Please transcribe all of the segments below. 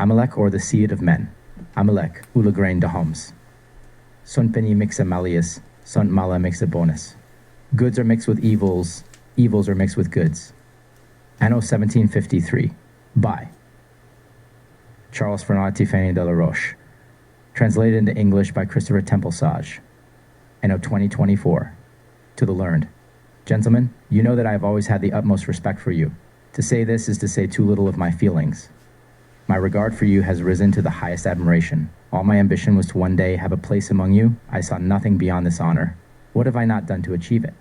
Amilec, or the seed of men. Amilec, ou la graine de hommes. Sunt bene mixa malius, sunt mala mixa bonus. Goods are mixed with evils, evils are mixed with goods. Anno 1753, by Charles-François Tiphaigne de la Roche. Translated into English by Christopher Templesage. Anno 2024, to the learned. Gentlemen, you know that I have always had the utmost respect for you. To say this is to say too little of my feelings. My regard for you has risen to the highest admiration. All my ambition was to one day have a place among you. I saw nothing beyond this honor. What have I not done to achieve it?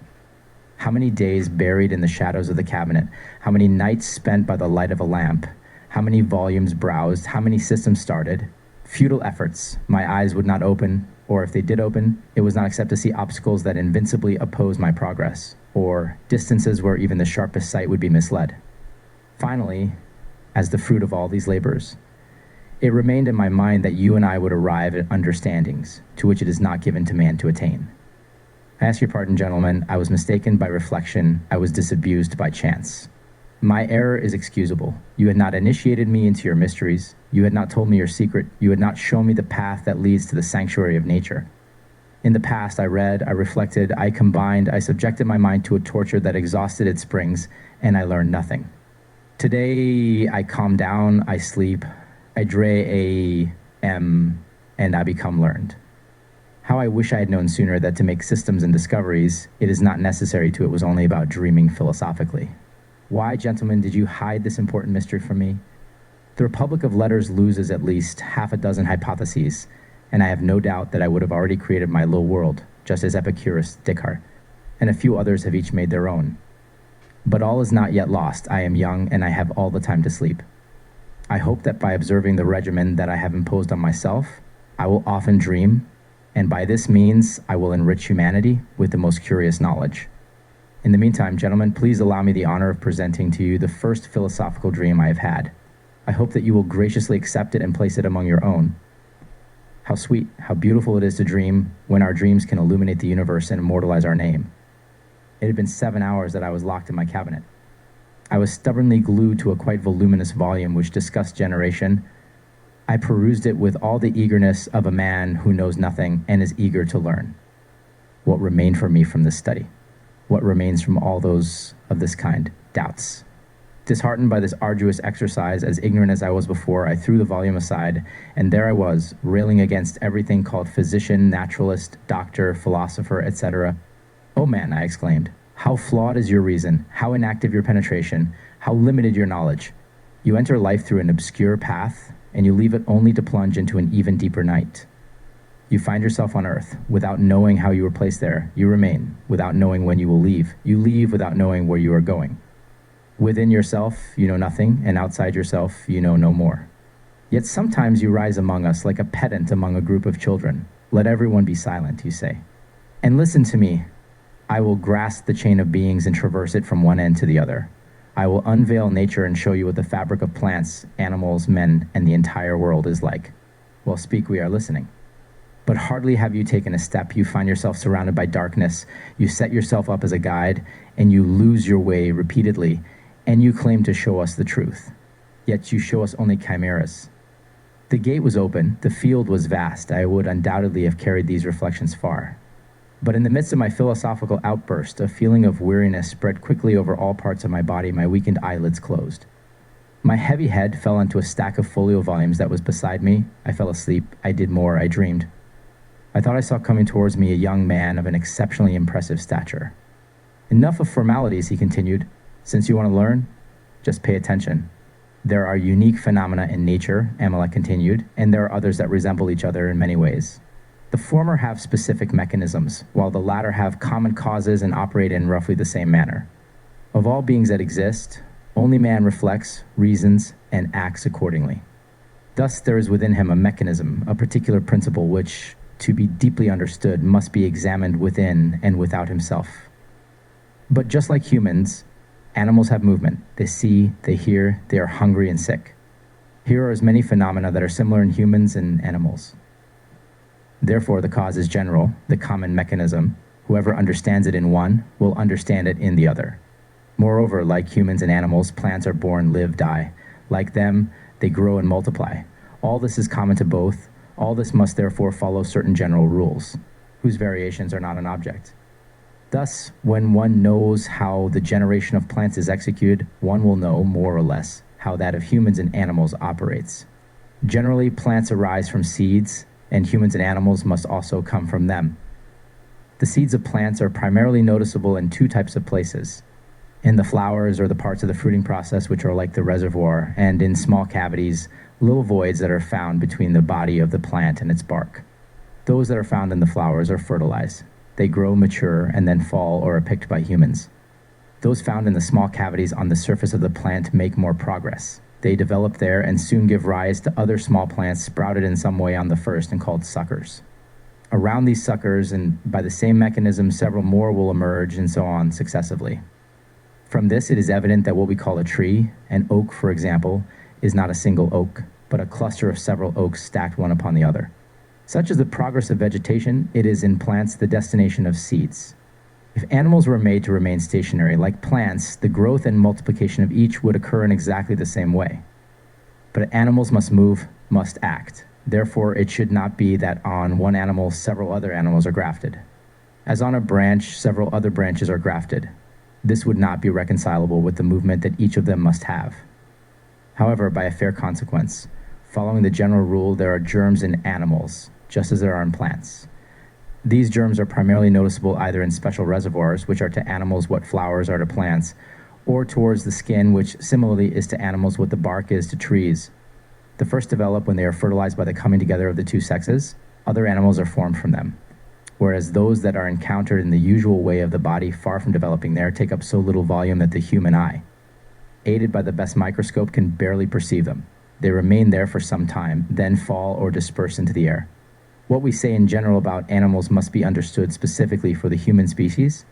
How many days buried in the shadows of the cabinet? How many nights spent by the light of a lamp? How many volumes browsed? How many systems started? Futile efforts. My eyes would not open, or if they did open, it was not except to see obstacles that invincibly opposed my progress, or distances where even the sharpest sight would be misled. Finally, as the fruit of all these labors, it remained in my mind that you and I would arrive at understandings to which it is not given to man to attain. I ask your pardon, gentlemen. I was mistaken by reflection. I was disabused by chance. My error is excusable. You had not initiated me into your mysteries. You had not told me your secret. You had not shown me the path that leads to the sanctuary of nature. In the past, I read, I reflected, I combined, I subjected my mind to a torture that exhausted its springs, and I learned nothing. Today, I calm down, I sleep, I am, and I become learned. How I wish I had known sooner that to make systems and discoveries, it is not necessary to, it was only about dreaming philosophically. Why, gentlemen, did you hide this important mystery from me? The Republic of Letters loses at least half a dozen hypotheses, and I have no doubt that I would have already created my little world, just as Epicurus, Descartes, and a few others have each made their own. But all is not yet lost. I am young, and I have all the time to sleep. I hope that by observing the regimen that I have imposed on myself, I will often dream, and by this means I will enrich humanity with the most curious knowledge. In the meantime, gentlemen, please allow me the honor of presenting to you the first philosophical dream I have had. I hope that you will graciously accept it and place it among your own. How sweet, how beautiful it is to dream when our dreams can illuminate the universe and immortalize our name. It had been 7 hours that I was locked in my cabinet. I was stubbornly glued to a quite voluminous volume which discussed generation. I perused it with all the eagerness of a man who knows nothing and is eager to learn. What remained for me from this study? What remains from all those of this kind? Doubts. Disheartened by this arduous exercise, as ignorant as I was before, I threw the volume aside, and there I was, railing against everything called physician, naturalist, doctor, philosopher, etc. "Oh man," I exclaimed, "how flawed is your reason, how inactive your penetration, how limited your knowledge. You enter life through an obscure path, and you leave it only to plunge into an even deeper night. You find yourself on earth without knowing how you were placed there. You remain without knowing when you will leave. You leave without knowing where you are going. Within yourself, you know nothing, and outside yourself, you know no more. Yet sometimes you rise among us like a pedant among a group of children. Let everyone be silent, you say. And listen to me. I will grasp the chain of beings and traverse it from one end to the other. I will unveil nature and show you what the fabric of plants, animals, men, and the entire world is like. Well, speak, we are listening. But hardly have you taken a step, you find yourself surrounded by darkness. You set yourself up as a guide, and you lose your way repeatedly, and you claim to show us the truth. Yet you show us only chimeras. The gate was open, the field was vast. I would undoubtedly have carried these reflections far. But in the midst of my philosophical outburst, a feeling of weariness spread quickly over all parts of my body. My weakened eyelids closed. My heavy head fell onto a stack of folio volumes that was beside me. I fell asleep. I did more. I dreamed. I thought I saw coming towards me a young man of an exceptionally impressive stature. Enough of formalities, he continued. Since you want to learn, just pay attention. There are unique phenomena in nature, Amilec continued, and there are others that resemble each other in many ways. The former have specific mechanisms, while the latter have common causes and operate in roughly the same manner. Of all beings that exist, only man reflects, reasons, and acts accordingly. Thus there is within him a mechanism, a particular principle which, to be deeply understood, must be examined within and without himself. But just like humans, animals have movement. They see, they hear, they are hungry and sick. Here are as many phenomena that are similar in humans and animals. Therefore, the cause is general, the common mechanism. Whoever understands it in one will understand it in the other. Moreover, like humans and animals, plants are born, live, die. Like them, they grow and multiply. All this is common to both. All this must therefore follow certain general rules, whose variations are not an object. Thus, when one knows how the generation of plants is executed, one will know, more or less, how that of humans and animals operates. Generally, plants arise from seeds, and humans and animals must also come from them. The seeds of plants are primarily noticeable in two types of places: in the flowers or the parts of the fruiting process which are like the reservoir, and in small cavities, little voids that are found between the body of the plant and its bark. Those that are found in the flowers are fertilized. They grow, mature, and then fall or are picked by humans. Those found in the small cavities on the surface of the plant make more progress. They develop there and soon give rise to other small plants sprouted in some way on the first and called suckers. Around these suckers, and by the same mechanism, several more will emerge, and so on successively. From this, it is evident that what we call a tree, an oak for example, is not a single oak, but a cluster of several oaks stacked one upon the other. Such is the progress of vegetation. It is in plants the destination of seeds. If animals were made to remain stationary, like plants, the growth and multiplication of each would occur in exactly the same way. But animals must move, must act. Therefore, it should not be that on one animal several other animals are grafted. As on a branch, several other branches are grafted. This would not be reconcilable with the movement that each of them must have. However, by a fair consequence, following the general rule, there are germs in animals, just as there are in plants. These germs are primarily noticeable either in special reservoirs, which are to animals what flowers are to plants, or towards the skin, which similarly is to animals what the bark is to trees. The first develop when they are fertilized by the coming together of the two sexes. Other animals are formed from them, whereas those that are encountered in the usual way of the body, far from developing there, take up so little volume that the human eye, aided by the best microscope, can barely perceive them. They remain there for some time, then fall or disperse into the air. What we say in general about animals must be understood specifically for the human species.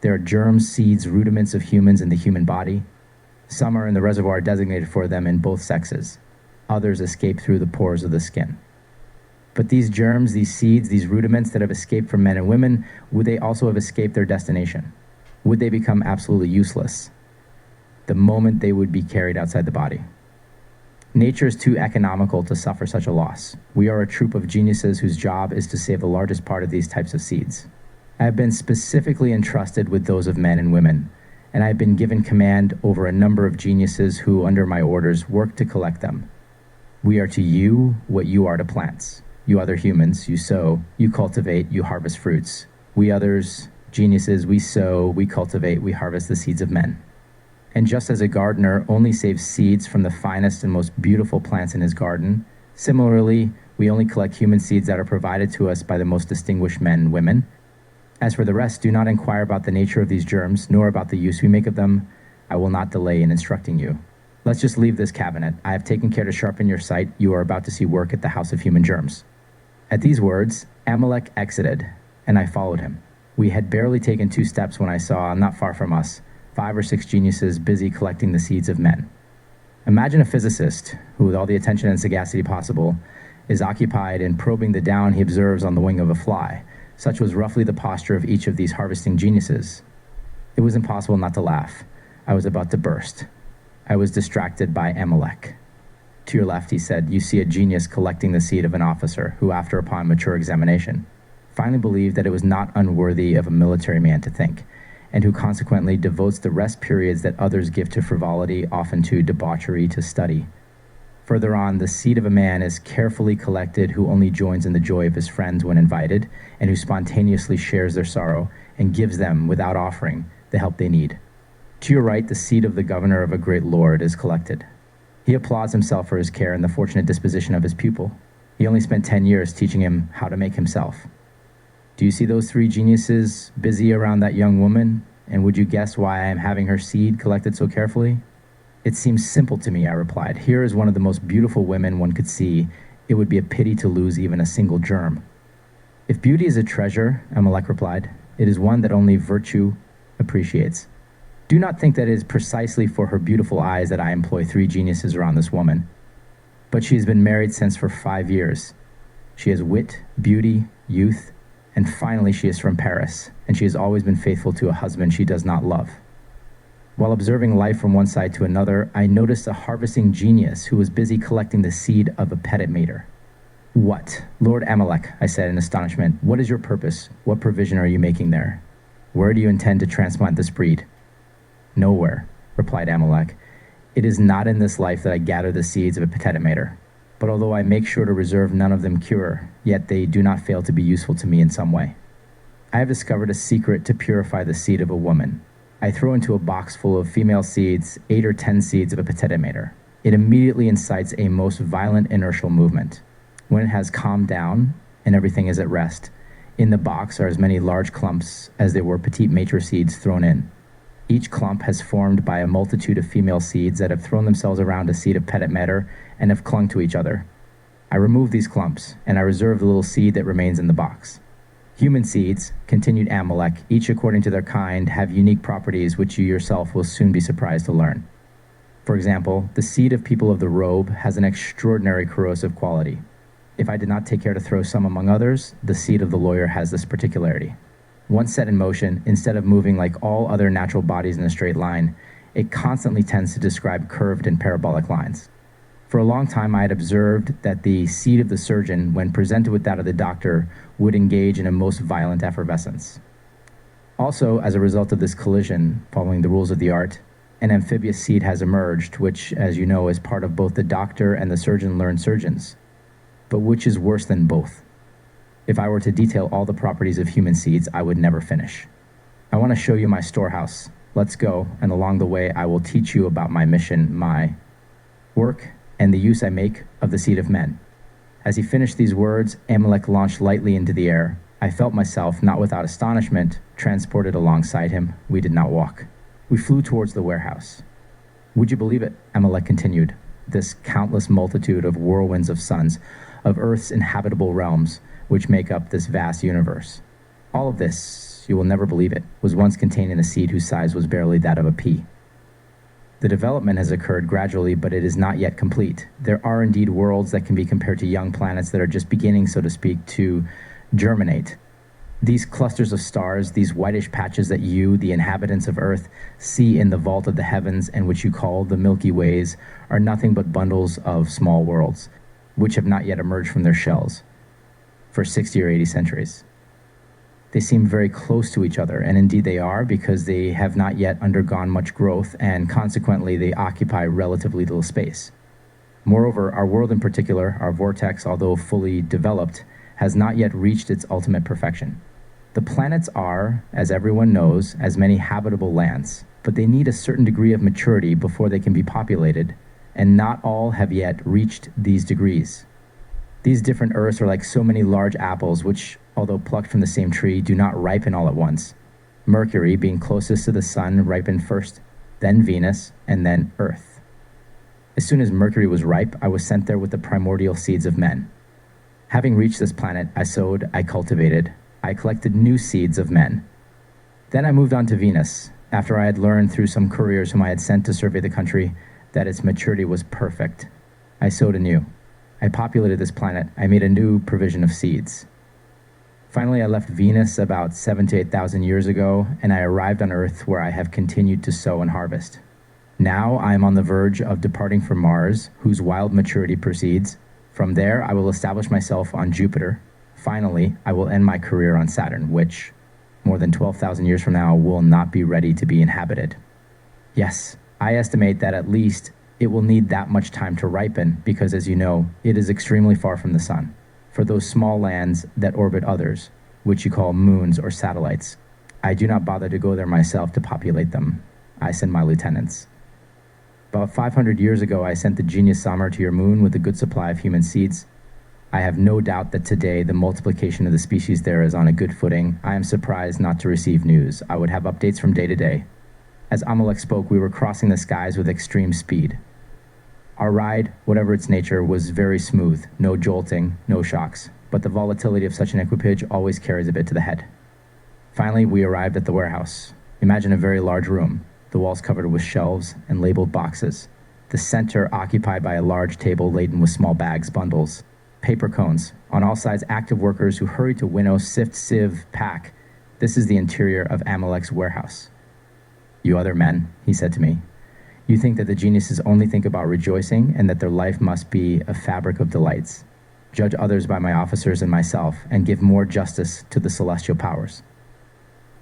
There are germs, seeds, rudiments of humans in the human body. Some are in the reservoir designated for them in both sexes. Others escape through the pores of the skin. But these germs, these seeds, these rudiments that have escaped from men and women, would they also have escaped their destination? Would they become absolutely useless the moment they would be carried outside the body? Nature is too economical to suffer such a loss. We are a troop of geniuses whose job is to save the largest part of these types of seeds. I have been specifically entrusted with those of men and women, and I have been given command over a number of geniuses who, under my orders, work to collect them. We are to you what you are to plants. You other humans, you sow, you cultivate, you harvest fruits. We others, geniuses, we sow, we cultivate, we harvest the seeds of men. And just as a gardener only saves seeds from the finest and most beautiful plants in his garden, similarly, we only collect human seeds that are provided to us by the most distinguished men and women. As for the rest, do not inquire about the nature of these germs, nor about the use we make of them. I will not delay in instructing you. Let's just leave this cabinet. I have taken care to sharpen your sight. You are about to see work at the House of Human Germs. At these words, Amilec exited, and I followed him. We had barely taken 2 steps when I saw, not far from us, 5 or 6 geniuses busy collecting the seeds of men. Imagine a physicist who, with all the attention and sagacity possible, is occupied in probing the down he observes on the wing of a fly. Such was roughly the posture of each of these harvesting geniuses. It was impossible not to laugh. I was about to burst. I was distracted by Amilec. To your left, he said, you see a genius collecting the seed of an officer who, after upon mature examination, finally believed that it was not unworthy of a military man to think, and who consequently devotes the rest periods that others give to frivolity, often to debauchery, to study. Further on, the seed of a man is carefully collected who only joins in the joy of his friends when invited, and who spontaneously shares their sorrow and gives them, without offering, the help they need. To your right, the seed of the governor of a great lord is collected. He applauds himself for his care and the fortunate disposition of his pupil. He only spent 10 years teaching him how to make himself. Do you see those 3 geniuses busy around that young woman? And would you guess why I am having her seed collected so carefully? It seems simple to me, I replied. Here is one of the most beautiful women one could see. It would be a pity to lose even a single germ. If beauty is a treasure, Amilec replied, it is one that only virtue appreciates. Do not think that it is precisely for her beautiful eyes that I employ 3 geniuses around this woman. But she has been married since for 5 years. She has wit, beauty, youth, and finally she is from Paris, and she has always been faithful to a husband she does not love. While observing life from one side to another, I noticed a harvesting genius who was busy collecting the seed of a petit mater. "What? Lord Amilec," I said in astonishment, "what is your purpose? What provision are you making there? Where do you intend to transplant this breed?" "Nowhere," replied Amilec. "It is not in this life that I gather the seeds of a petit mater. But although I make sure to reserve none of them pure, yet they do not fail to be useful to me in some way. I have discovered a secret to purify the seed of a woman. I throw into a box full of female seeds 8 or 10 seeds of a petit mater. It immediately incites a most violent inertial movement. When it has calmed down and everything is at rest, in the box are as many large clumps as there were petit mater seeds thrown in. Each clump has formed by a multitude of female seeds that have thrown themselves around a seed of petit mater and have clung to each other. I remove these clumps, and I reserve the little seed that remains in the box. Human seeds," continued Amilec, "each according to their kind, have unique properties which you yourself will soon be surprised to learn. For example, the seed of people of the robe has an extraordinary corrosive quality. If I did not take care to throw some among others, the seed of the lawyer has this particularity. Once set in motion, instead of moving like all other natural bodies in a straight line, it constantly tends to describe curved and parabolic lines. For a long time, I had observed that the seed of the surgeon, when presented with that of the doctor, would engage in a most violent effervescence. Also, as a result of this collision, following the rules of the art, an amphibious seed has emerged, which, as you know, is part of both the doctor and the surgeon learned surgeons. But which is worse than both? If I were to detail all the properties of human seeds, I would never finish. I want to show you my storehouse. Let's go, and along the way, I will teach you about my mission, my work, and the use I make of the seed of men." As he finished these words, Amilec launched lightly into the air. I felt myself, not without astonishment, transported alongside him. We did not walk. We flew towards the warehouse. "Would you believe it?" Amilec continued. "This countless multitude of whirlwinds of suns, of Earth's inhabitable realms, which make up this vast universe. All of this, you will never believe it, was once contained in a seed whose size was barely that of a pea. The development has occurred gradually, but it is not yet complete. There are indeed worlds that can be compared to young planets that are just beginning, so to speak, to germinate. These clusters of stars, these whitish patches that you, the inhabitants of Earth, see in the vault of the heavens and which you call the Milky Ways, are nothing but bundles of small worlds, which have not yet emerged from their shells for 60 or 80 centuries. They seem very close to each other, and indeed they are, because they have not yet undergone much growth, and consequently they occupy relatively little space. Moreover, our world in particular, our vortex, although fully developed, has not yet reached its ultimate perfection. The planets are, as everyone knows, as many habitable lands, but they need a certain degree of maturity before they can be populated, and not all have yet reached these degrees. These different Earths are like so many large apples which, although plucked from the same tree, do not ripen all at once. Mercury, being closest to the sun, ripened first, then Venus, and then Earth. As soon as Mercury was ripe, I was sent there with the primordial seeds of men. Having reached this planet, I sowed, I cultivated, I collected new seeds of men. Then I moved on to Venus, after I had learned through some couriers whom I had sent to survey the country that its maturity was perfect. I sowed anew. I populated this planet. I made a new provision of seeds. Finally, I left Venus about 7,000 to 8,000 years ago, and I arrived on Earth, where I have continued to sow and harvest. Now I am on the verge of departing for Mars, whose wild maturity proceeds. From there, I will establish myself on Jupiter. Finally, I will end my career on Saturn, which, more than 12,000 years from now, will not be ready to be inhabited. Yes, I estimate that at least it will need that much time to ripen, because, as you know, it is extremely far from the sun. For those small lands that orbit others, which you call moons or satellites, I do not bother to go there myself to populate them. I send my lieutenants. About 500 years ago, I sent the genius Samar to your moon with a good supply of human seeds. I have no doubt that today the multiplication of the species there is on a good footing. I am surprised not to receive news. I would have updates from day to day. As Amilec spoke, we were crossing the skies with extreme speed. Our ride, whatever its nature, was very smooth, no jolting, no shocks, but the volatility of such an equipage always carries a bit to the head. Finally, we arrived at the warehouse. Imagine a very large room, the walls covered with shelves and labeled boxes, the center occupied by a large table laden with small bags, bundles, paper cones, on all sides active workers who hurry to winnow, sift, sieve, pack. This is the interior of Amilec's warehouse. "You other men," he said to me, "you think that the geniuses only think about rejoicing and that their life must be a fabric of delights. Judge others by my officers and myself, and give more justice to the celestial powers."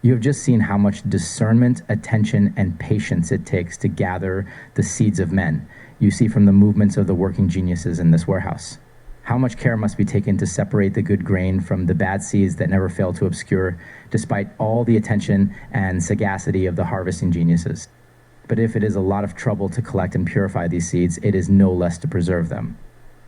You have just seen how much discernment, attention, and patience it takes to gather the seeds of men. You see from the movements of the working geniuses in this warehouse. How much care must be taken to separate the good grain from the bad seeds that never fail to obscure, despite all the attention and sagacity of the harvesting geniuses. But if it is a lot of trouble to collect and purify these seeds, it is no less to preserve them.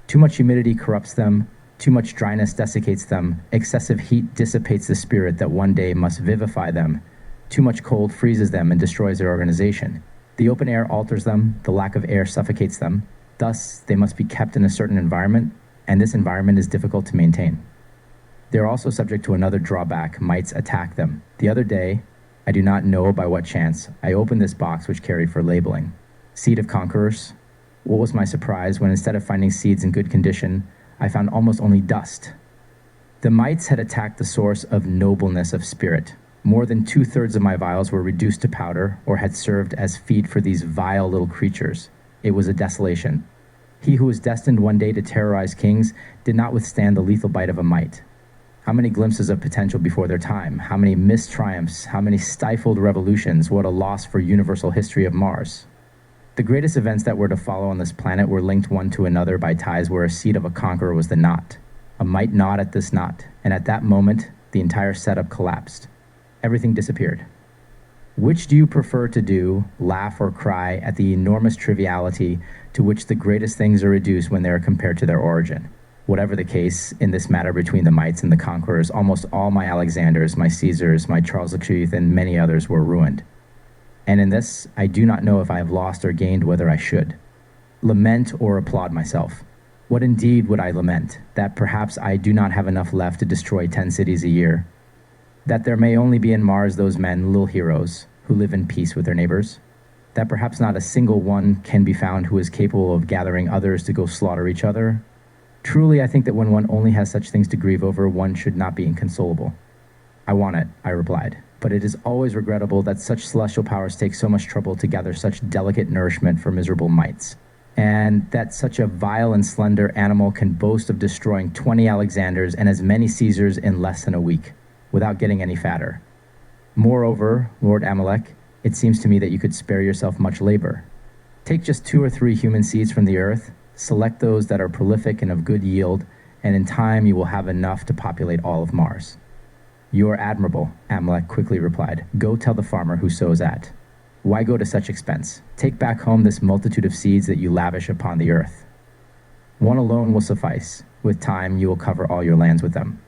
Too much humidity corrupts them, too much dryness desiccates them, excessive heat dissipates the spirit that one day must vivify them, too much cold freezes them and destroys their organization. The open air alters them, the lack of air suffocates them, thus they must be kept in a certain environment, and this environment is difficult to maintain. They are also subject to another drawback: mites attack them. The other day, I do not know by what chance, I opened this box which carried for labeling. Seed of conquerors. What was my surprise when instead of finding seeds in good condition, I found almost only dust. The mites had attacked the source of nobleness of spirit. More than 2/3 of my vials were reduced to powder or had served as feed for these vile little creatures. It was a desolation. He who was destined one day to terrorize kings did not withstand the lethal bite of a mite. How many glimpses of potential before their time? How many missed triumphs? How many stifled revolutions? What a loss for universal history of Mars. The greatest events that were to follow on this planet were linked one to another by ties where a seed of a conqueror was the knot. A mite gnawed at this knot, and at that moment, the entire setup collapsed. Everything disappeared. Which do you prefer to do, laugh or cry at the enormous triviality to which the greatest things are reduced when they are compared to their origin? Whatever the case, in this matter between the mites and the conquerors, almost all my Alexanders, my Caesars, my Charles the Great, and many others were ruined. And in this, I do not know if I have lost or gained whether I should. Lament or applaud myself. What indeed would I lament? That perhaps I do not have enough left to destroy 10 cities a year? That there may only be in Mars those men, little heroes, who live in peace with their neighbors? That perhaps not a single one can be found who is capable of gathering others to go slaughter each other? Truly, I think that when one only has such things to grieve over, one should not be inconsolable. I want it, I replied, but it is always regrettable that such celestial powers take so much trouble to gather such delicate nourishment for miserable mites, and that such a vile and slender animal can boast of destroying 20 Alexanders and as many Caesars in less than a week, without getting any fatter. Moreover, Lord Amilec, it seems to me that you could spare yourself much labor. Take just 2 or 3 human seeds from the earth, select those that are prolific and of good yield, and in time you will have enough to populate all of Mars. You are admirable, Amilec quickly replied. Go tell the farmer who sows at. Why go to such expense? Take back home this multitude of seeds that you lavish upon the earth. One alone will suffice. With time, you will cover all your lands with them.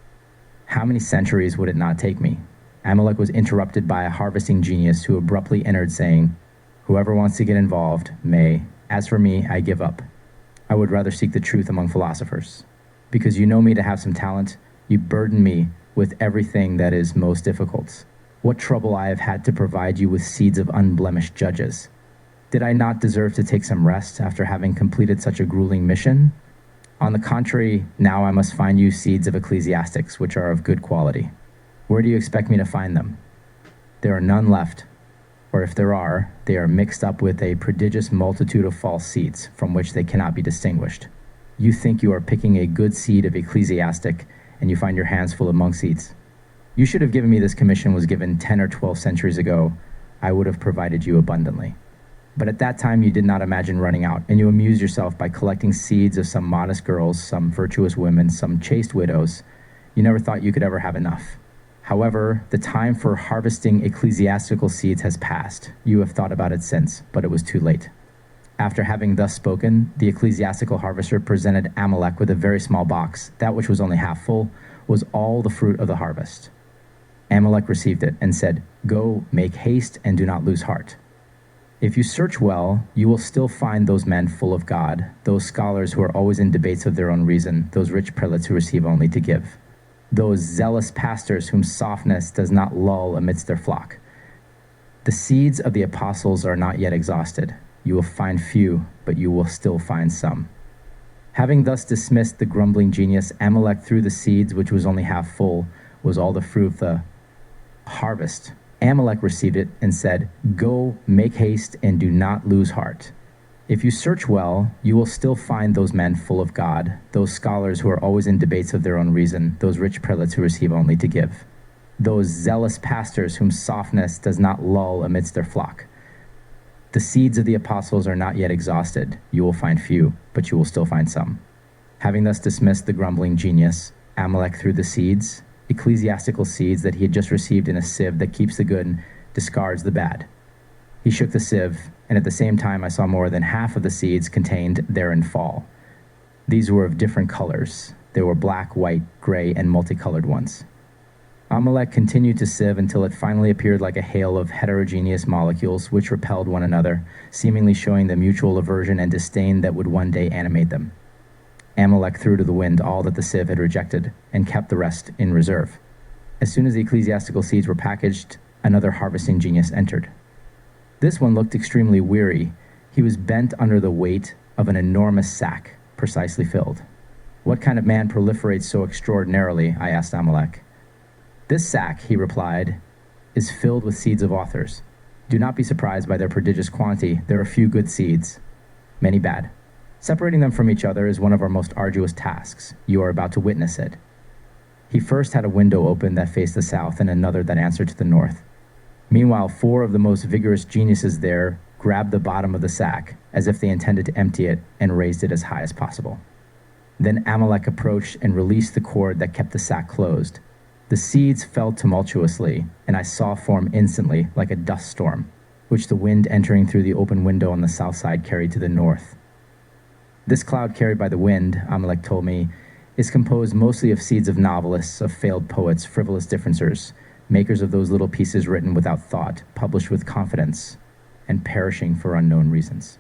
How many centuries would it not take me? Amilec was interrupted by a harvesting genius who abruptly entered, saying, "Whoever wants to get involved may. As for me, I give up. I would rather seek the truth among philosophers. Because you know me to have some talent, you burden me with everything that is most difficult. What trouble I have had to provide you with seeds of unblemished judges. Did I not deserve to take some rest after having completed such a grueling mission? On the contrary, now I must find you seeds of ecclesiastics, which are of good quality. Where do you expect me to find them? There are none left, or if there are, they are mixed up with a prodigious multitude of false seeds, from which they cannot be distinguished. You think you are picking a good seed of ecclesiastic, and you find your hands full of monk seeds. You should have given me this commission was given 10 or 12 centuries ago. I would have provided you abundantly. But at that time you did not imagine running out, and you amused yourself by collecting seeds of some modest girls, some virtuous women, some chaste widows. You never thought you could ever have enough. However, the time for harvesting ecclesiastical seeds has passed. You have thought about it since, but it was too late." After having thus spoken, the ecclesiastical harvester presented Amilec with a very small box. That which was only half full was all the fruit of the harvest. Amilec received it and said, "Go, make haste, and do not lose heart. If you search well, you will still find those men full of God, those scholars who are always in debates of their own reason, those rich prelates who receive only to give, those zealous pastors whom softness does not lull amidst their flock. The seeds of the apostles are not yet exhausted. You will find few, but you will still find some." Having thus dismissed the grumbling genius, Amilec threw the seeds, which was only half full, was all the fruit of the harvest, Amilec received it and said, "Go, make haste, and do not lose heart. If you search well, you will still find those men full of God, those scholars who are always in debates of their own reason, those rich prelates who receive only to give, those zealous pastors whom softness does not lull amidst their flock. The seeds of the apostles are not yet exhausted. You will find few, but you will still find some." Having thus dismissed the grumbling genius, Amilec threw the seeds, ecclesiastical seeds that he had just received in a sieve that keeps the good and discards the bad. He shook the sieve, and at the same time I saw more than half of the seeds contained therein fall. These were of different colors. They were black, white, gray, and multicolored ones. Amilec continued to sieve until it finally appeared like a hail of heterogeneous molecules which repelled one another, seemingly showing the mutual aversion and disdain that would one day animate them. Amilec threw to the wind all that the sieve had rejected, and kept the rest in reserve. As soon as the ecclesiastical seeds were packaged, another harvesting genius entered. This one looked extremely weary. He was bent under the weight of an enormous sack, precisely filled. "What kind of man proliferates so extraordinarily?" I asked Amilec. "This sack," he replied, "is filled with seeds of authors. Do not be surprised by their prodigious quantity. There are few good seeds, many bad. Separating them from each other is one of our most arduous tasks. You are about to witness it." He first had a window open that faced the south and another that answered to the north. Meanwhile, 4 of the most vigorous geniuses there grabbed the bottom of the sack as if they intended to empty it and raised it as high as possible. Then Amilec approached and released the cord that kept the sack closed. The seeds fell tumultuously, and I saw form instantly like a dust storm, which the wind entering through the open window on the south side carried to the north. This cloud carried by the wind, Amilec told me, is composed mostly of seeds of novelists, of failed poets, frivolous differencers, makers of those little pieces written without thought, published with confidence, and perishing for unknown reasons.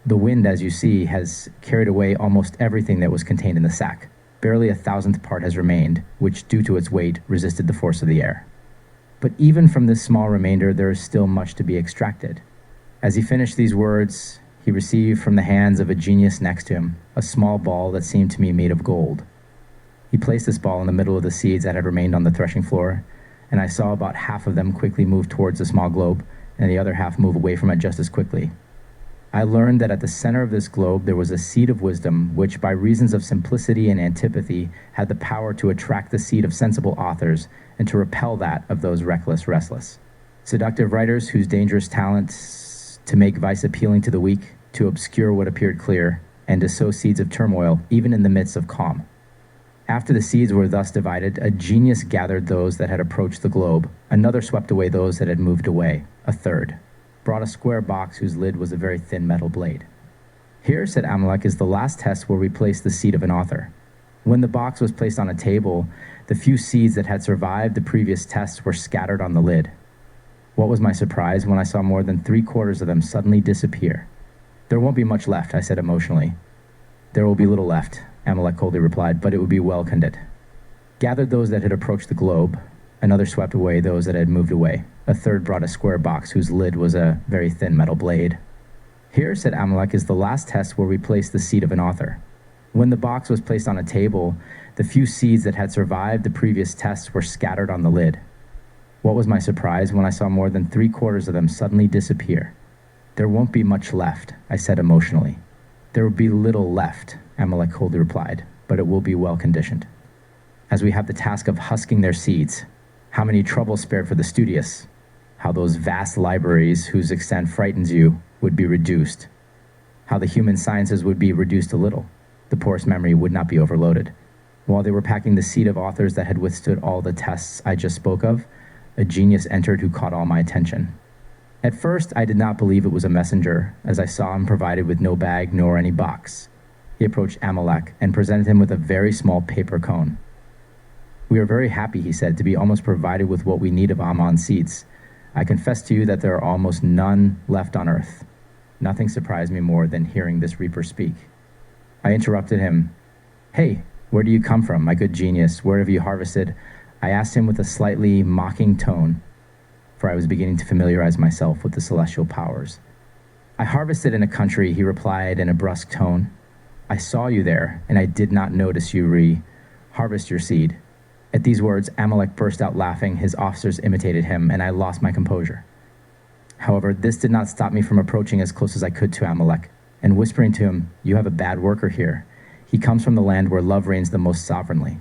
The wind, as you see, has carried away almost everything that was contained in the sack. Barely a thousandth part has remained, which, due to its weight, resisted the force of the air. But even from this small remainder, there is still much to be extracted. As he finished these words, he received from the hands of a genius next to him a small ball that seemed to me made of gold. He placed this ball in the middle of the seeds that had remained on the threshing floor, and I saw about half of them quickly move towards the small globe, and the other half move away from it just as quickly. I learned that at the center of this globe there was a seed of wisdom which, by reasons of simplicity and antipathy, had the power to attract the seed of sensible authors and to repel that of those reckless, restless, seductive writers whose dangerous talents to make vice appealing to the weak, to obscure what appeared clear, and to sow seeds of turmoil even in the midst of calm. After the seeds were thus divided, a genius gathered those that had approached the globe, another swept away those that had moved away, a third brought a square box whose lid was a very thin metal blade. "Here," said Amilec, "is the last test where we place the seed of an author. When the box was placed on a table, the few seeds that had survived the previous tests were scattered on the lid. What was my surprise when I saw more than 3/4 of them suddenly disappear. 'There won't be much left,' I said emotionally. 'There will be little left,' Amilec coldly replied, 'but it would be well conducted.' Gathered those that had approached the globe, another swept away those that had moved away, a third brought a square box whose lid was a very thin metal blade. "Here," said Amilec, "is the last test where we place the seed of an author. When the box was placed on a table, the few seeds that had survived the previous tests were scattered on the lid. What was my surprise when I saw more than 3/4 of them suddenly disappear. 'There won't be much left,' I said emotionally. 'There will be little left,' Amilec coldly replied, 'but it will be well conditioned. As we have the task of husking their seeds, how many troubles spared for the studious, how those vast libraries whose extent frightens you would be reduced, how the human sciences would be reduced a little, the poorest memory would not be overloaded.' While they were packing the seed of authors that had withstood all the tests I just spoke of, a genius entered who caught all my attention. At first, I did not believe it was a messenger, as I saw him provided with no bag nor any box. He approached Amilec and presented him with a very small paper cone. 'We are very happy,' he said, 'to be almost provided with what we need of Amon's seeds. I confess to you that there are almost none left on earth.' Nothing surprised me more than hearing this reaper speak. I interrupted him. 'Hey, where do you come from, my good genius? Where have you harvested?' I asked him with a slightly mocking tone, for I was beginning to familiarize myself with the celestial powers. 'I harvested in a country,' he replied in a brusque tone. 'I saw you there, and I did not notice you harvest your seed. At these words, Amilec burst out laughing, his officers imitated him, and I lost my composure. However, this did not stop me from approaching as close as I could to Amilec, and whispering to him, "You have a bad worker here. He comes from the land where love reigns the most sovereignly.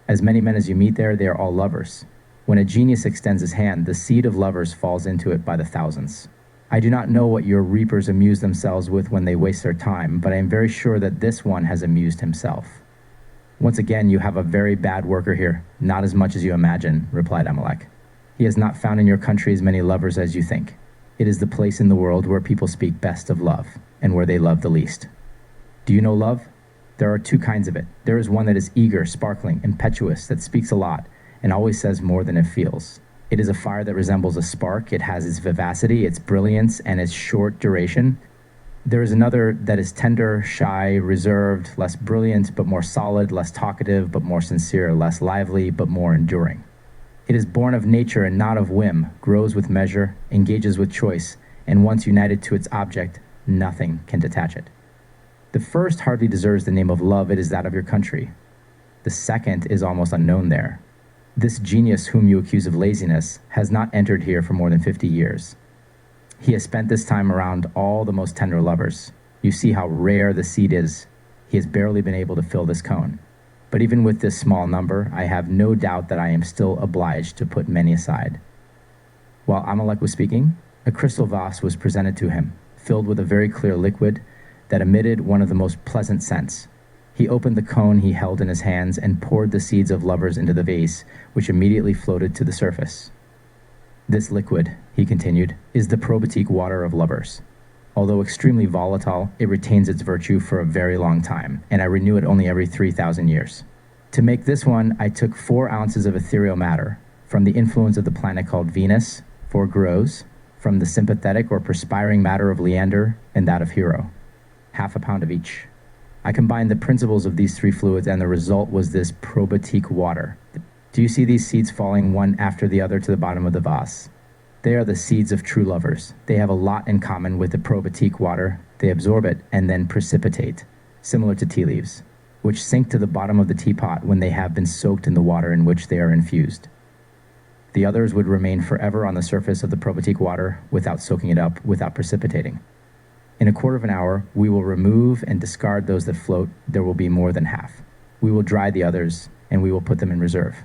As many men as you meet there, they are all lovers. When a genius extends his hand, the seed of lovers falls into it by the thousands. I do not know what your reapers amuse themselves with when they waste their time, but I am very sure that this one has amused himself." "Once again, you have a very bad worker here, not as much as you imagine," replied Amilec. "He has not found in your country as many lovers as you think. It is the place in the world where people speak best of love, and where they love the least. Do you know love? There are two kinds of it. There is one that is eager, sparkling, impetuous, that speaks a lot, and always says more than it feels. It is a fire that resembles a spark. It has its vivacity, its brilliance, and its short duration. There is another that is tender, shy, reserved, less brilliant, but more solid, less talkative, but more sincere, less lively, but more enduring. It is born of nature and not of whim, grows with measure, engages with choice, and once united to its object, nothing can detach it. The first hardly deserves the name of love. It is that of your country. The second is almost unknown there. This genius whom you accuse of laziness has not entered here for more than 50 years. He has spent this time around all the most tender lovers. You see how rare the seed is. He has barely been able to fill this cone. But even with this small number, I have no doubt that I am still obliged to put many aside." While Amilec was speaking, a crystal vase was presented to him, filled with a very clear liquid that emitted one of the most pleasant scents. He opened the cone he held in his hands and poured the seeds of lovers into the vase, which immediately floated to the surface. "This liquid," he continued, "is the probatique water of lovers. Although extremely volatile, it retains its virtue for a very long time, and I renew it only every 3,000 years. To make this one, I took 4 ounces of ethereal matter, from the influence of the planet called Venus, 4 grows, from the sympathetic or perspiring matter of Leander and that of Hero, 1/2 pound of each. I combined the principles of these 3 fluids, and the result was this probatique water. Do you see these seeds falling one after the other to the bottom of the vase? They are the seeds of true lovers. They have a lot in common with the probatique water. They absorb it and then precipitate, similar to tea leaves, which sink to the bottom of the teapot when they have been soaked in the water in which they are infused. The others would remain forever on the surface of the probatique water without soaking it up, without precipitating. In a quarter of an hour, we will remove and discard those that float. There will be more than half. We will dry the others, and we will put them in reserve."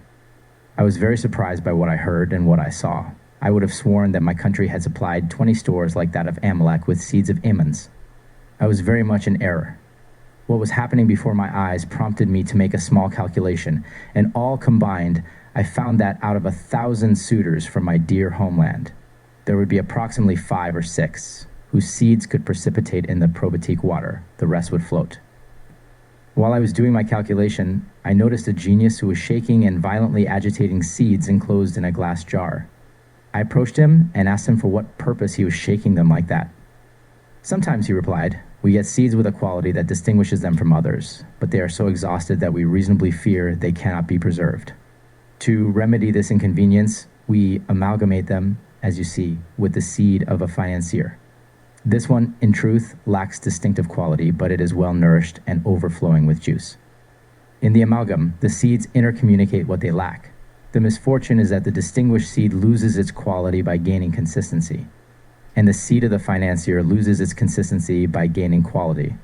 I was very surprised by what I heard and what I saw. I would have sworn that my country had supplied 20 stores like that of Amilec with seeds of almonds. I was very much in error. What was happening before my eyes prompted me to make a small calculation, and all combined, I found that out of 1,000 suitors from my dear homeland, there would be approximately 5 or 6 whose seeds could precipitate in the probatique water. The rest would float. While I was doing my calculation, I noticed a genius who was shaking and violently agitating seeds enclosed in a glass jar. I approached him and asked him for what purpose he was shaking them like that. "Sometimes," he replied, "we get seeds with a quality that distinguishes them from others, but they are so exhausted that we reasonably fear they cannot be preserved. To remedy this inconvenience, we amalgamate them, as you see, with the seed of a financier. This one, in truth, lacks distinctive quality, but it is well nourished and overflowing with juice. In the amalgam, the seeds intercommunicate what they lack. The misfortune is that the distinguished seed loses its quality by gaining consistency, and the seed of the financier loses its consistency by gaining quality."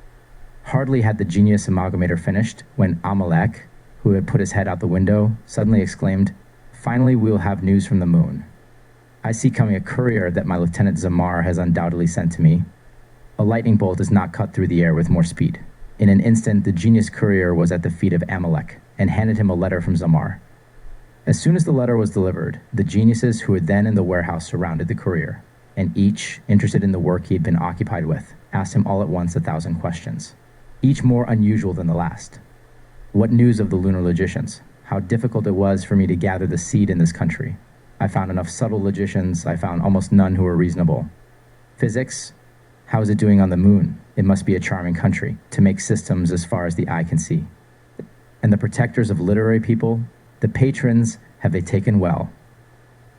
Hardly had the genius amalgamator finished when Amilec, who had put his head out the window, suddenly exclaimed, "Finally, we will have news from the moon. I see coming a courier that my Lieutenant Zamar has undoubtedly sent to me." A lightning bolt does not cut through the air with more speed. In an instant, the genius courier was at the feet of Amilec and handed him a letter from Zamar. As soon as the letter was delivered, the geniuses who were then in the warehouse surrounded the courier, and each, interested in the work he had been occupied with, asked him all at once 1,000 questions, each more unusual than the last. What news of the lunar logicians? How difficult it was for me to gather the seed in this country. I found enough subtle logicians. I found almost none who were reasonable. Physics? How is it doing on the moon? It must be a charming country to make systems as far as the eye can see. And the protectors of literary people? The patrons, have they taken well?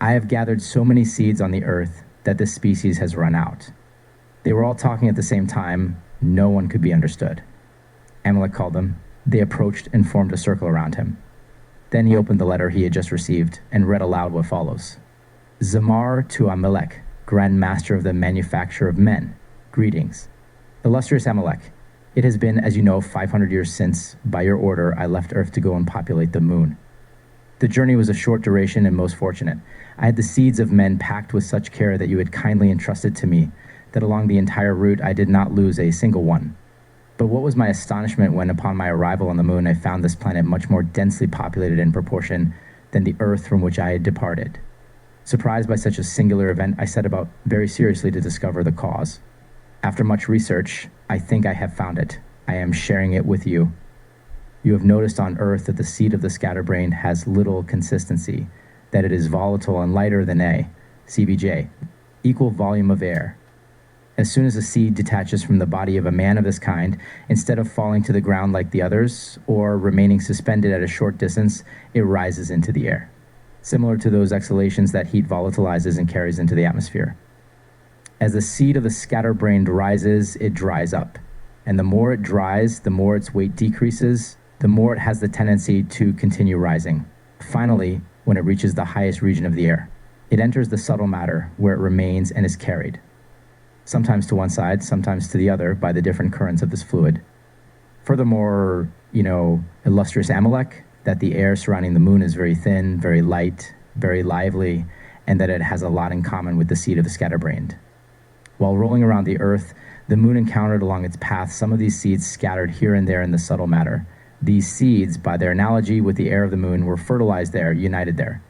I have gathered so many seeds on the earth that this species has run out. They were all talking at the same time. No one could be understood. Amilec called them. They approached and formed a circle around him. Then he opened the letter he had just received and read aloud what follows. Zamar to Amilec, Grand Master of the Manufacture of Men. Greetings. Illustrious Amilec, it has been, as you know, 500 years since, by your order, I left Earth to go and populate the moon. The journey was of short duration and most fortunate. I had the seeds of men packed with such care that you had kindly entrusted to me, that along the entire route I did not lose a single one. But what was my astonishment when, upon my arrival on the moon, I found this planet much more densely populated in proportion than the Earth from which I had departed. Surprised by such a singular event, I set about very seriously to discover the cause. After much research, I think I have found it. I am sharing it with you. You have noticed on Earth that the seed of the scatterbrain has little consistency, that it is volatile and lighter than CBJ, equal volume of air. As soon as a seed detaches from the body of a man of this kind, instead of falling to the ground like the others, or remaining suspended at a short distance, it rises into the air, similar to those exhalations that heat volatilizes and carries into the atmosphere. As the seed of the scatterbrained rises, it dries up, and the more it dries, the more its weight decreases, the more it has the tendency to continue rising. Finally, when it reaches the highest region of the air, it enters the subtle matter, where it remains and is carried, sometimes to one side, sometimes to the other, by the different currents of this fluid. Furthermore, illustrious Amilec, that the air surrounding the moon is very thin, very light, very lively, and that it has a lot in common with the seed of the scatterbrained. While rolling around the Earth, the moon encountered along its path some of these seeds scattered here and there in the subtle matter. These seeds, by their analogy with the air of the moon, were fertilized there, united there,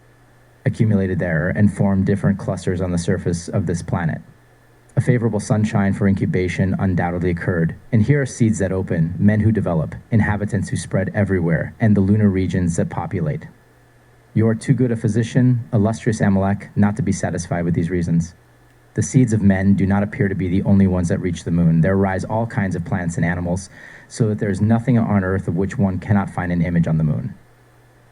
accumulated there, and formed different clusters on the surface of this planet. A favorable sunshine for incubation undoubtedly occurred, and here are seeds that open, men who develop, inhabitants who spread everywhere, and the lunar regions that populate. You are too good a physician, illustrious Amilec, not to be satisfied with these reasons. The seeds of men do not appear to be the only ones that reach the moon. There rise all kinds of plants and animals, so that there is nothing on Earth of which one cannot find an image on the moon.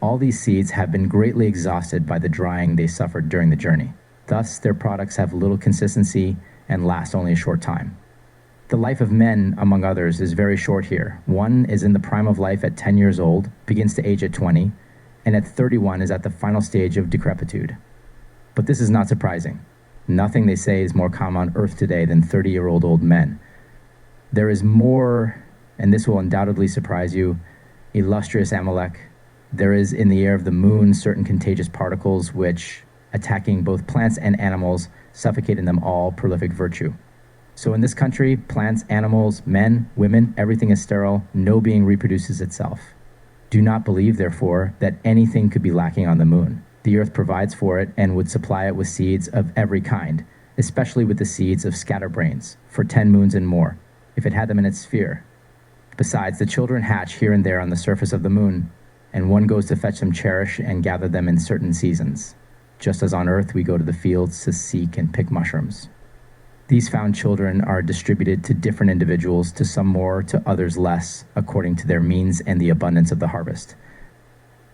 All these seeds have been greatly exhausted by the drying they suffered during the journey. Thus, their products have little consistency and last only a short time. The life of men, among others, is very short here. One is in the prime of life at 10 years old, begins to age at 20, and at 31 is at the final stage of decrepitude. But this is not surprising. Nothing, they say, is more common on Earth today than 30-year-old old men. There is more, and this will undoubtedly surprise you, illustrious Amilec. There is in the air of the moon certain contagious particles which, attacking both plants and animals, suffocate in them all prolific virtue. So in this country, plants, animals, men, women, everything is sterile, no being reproduces itself. Do not believe, therefore, that anything could be lacking on the moon. The Earth provides for it and would supply it with seeds of every kind, especially with the seeds of scatterbrains, for 10 moons and more, if it had them in its sphere. Besides, the children hatch here and there on the surface of the moon, and one goes to fetch them, cherish, and gather them in certain seasons, just as on Earth we go to the fields to seek and pick mushrooms. These found children are distributed to different individuals, to some more, to others less, according to their means and the abundance of the harvest.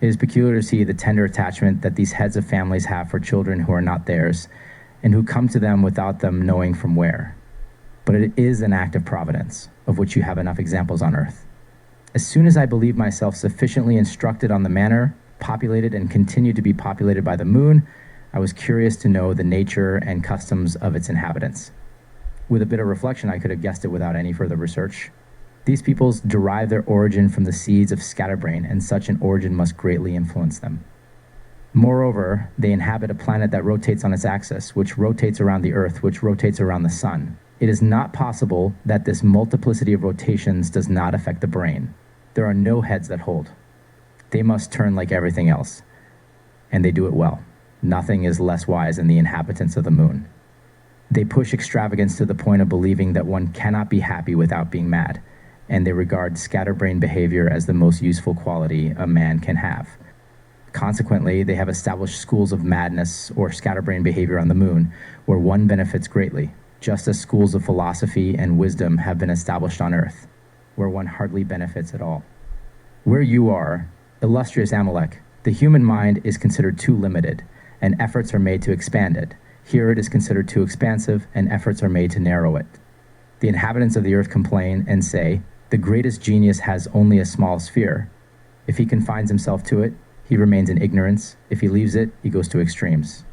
It is peculiar to see the tender attachment that these heads of families have for children who are not theirs, and who come to them without them knowing from where. But it is an act of providence, of which you have enough examples on Earth. As soon as I believed myself sufficiently instructed on the manner, populated and continued to be populated by the moon, I was curious to know the nature and customs of its inhabitants. With a bit of reflection, I could have guessed it without any further research. These peoples derive their origin from the seeds of scatterbrain, and such an origin must greatly influence them. Moreover, they inhabit a planet that rotates on its axis, which rotates around the Earth, which rotates around the sun. It is not possible that this multiplicity of rotations does not affect the brain. There are no heads that hold. They must turn like everything else, and they do it well. Nothing is less wise than the inhabitants of the moon. They push extravagance to the point of believing that one cannot be happy without being mad, and they regard scatterbrain behavior as the most useful quality a man can have. Consequently, they have established schools of madness or scatterbrain behavior on the moon, where one benefits greatly, just as schools of philosophy and wisdom have been established on Earth, where one hardly benefits at all. Where you are, illustrious Amilec, the human mind is considered too limited, and efforts are made to expand it. Here it is considered too expansive, and efforts are made to narrow it. The inhabitants of the Earth complain and say, the greatest genius has only a small sphere. If he confines himself to it, he remains in ignorance. If he leaves it, he goes to extremes.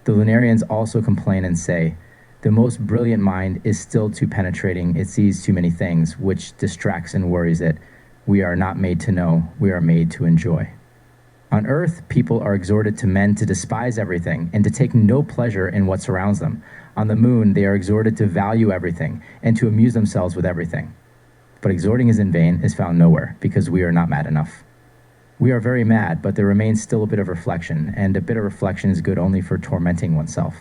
The Lunarians also complain and say, the most brilliant mind is still too penetrating. It sees too many things, which distracts and worries it. We are not made to know. We are made to enjoy. On earth, people are exhorted to men to despise everything and to take no pleasure in what surrounds them. On the moon, they are exhorted to value everything and to amuse themselves with everything. But exhorting is in vain is found nowhere, because we are not mad enough. We are very mad, but there remains still a bit of reflection, and a bit of reflection is good only for tormenting oneself.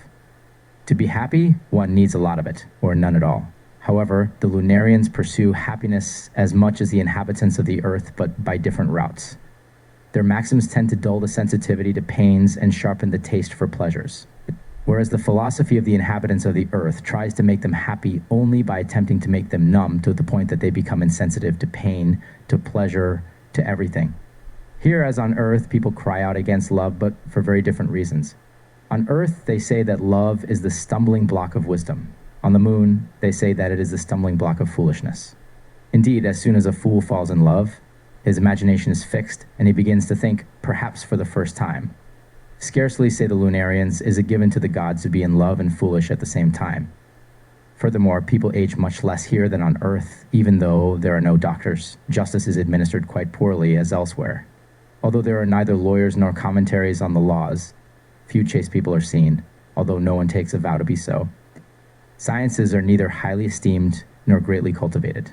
To be happy, one needs a lot of it, or none at all. However, the Lunarians pursue happiness as much as the inhabitants of the earth, but by different routes. Their maxims tend to dull the sensitivity to pains and sharpen the taste for pleasures. Whereas the philosophy of the inhabitants of the earth tries to make them happy only by attempting to make them numb to the point that they become insensitive to pain, to pleasure, to everything. Here, as on earth, people cry out against love, but for very different reasons. On earth, they say that love is the stumbling block of wisdom. On the moon, they say that it is the stumbling block of foolishness. Indeed, as soon as a fool falls in love, his imagination is fixed, and he begins to think, perhaps for the first time. Scarcely, say the Lunarians, is it given to the gods to be in love and foolish at the same time. Furthermore, people age much less here than on earth, even though there are no doctors. Justice is administered quite poorly as elsewhere. Although there are neither lawyers nor commentaries on the laws, few chaste people are seen, although no one takes a vow to be so. Sciences are neither highly esteemed nor greatly cultivated.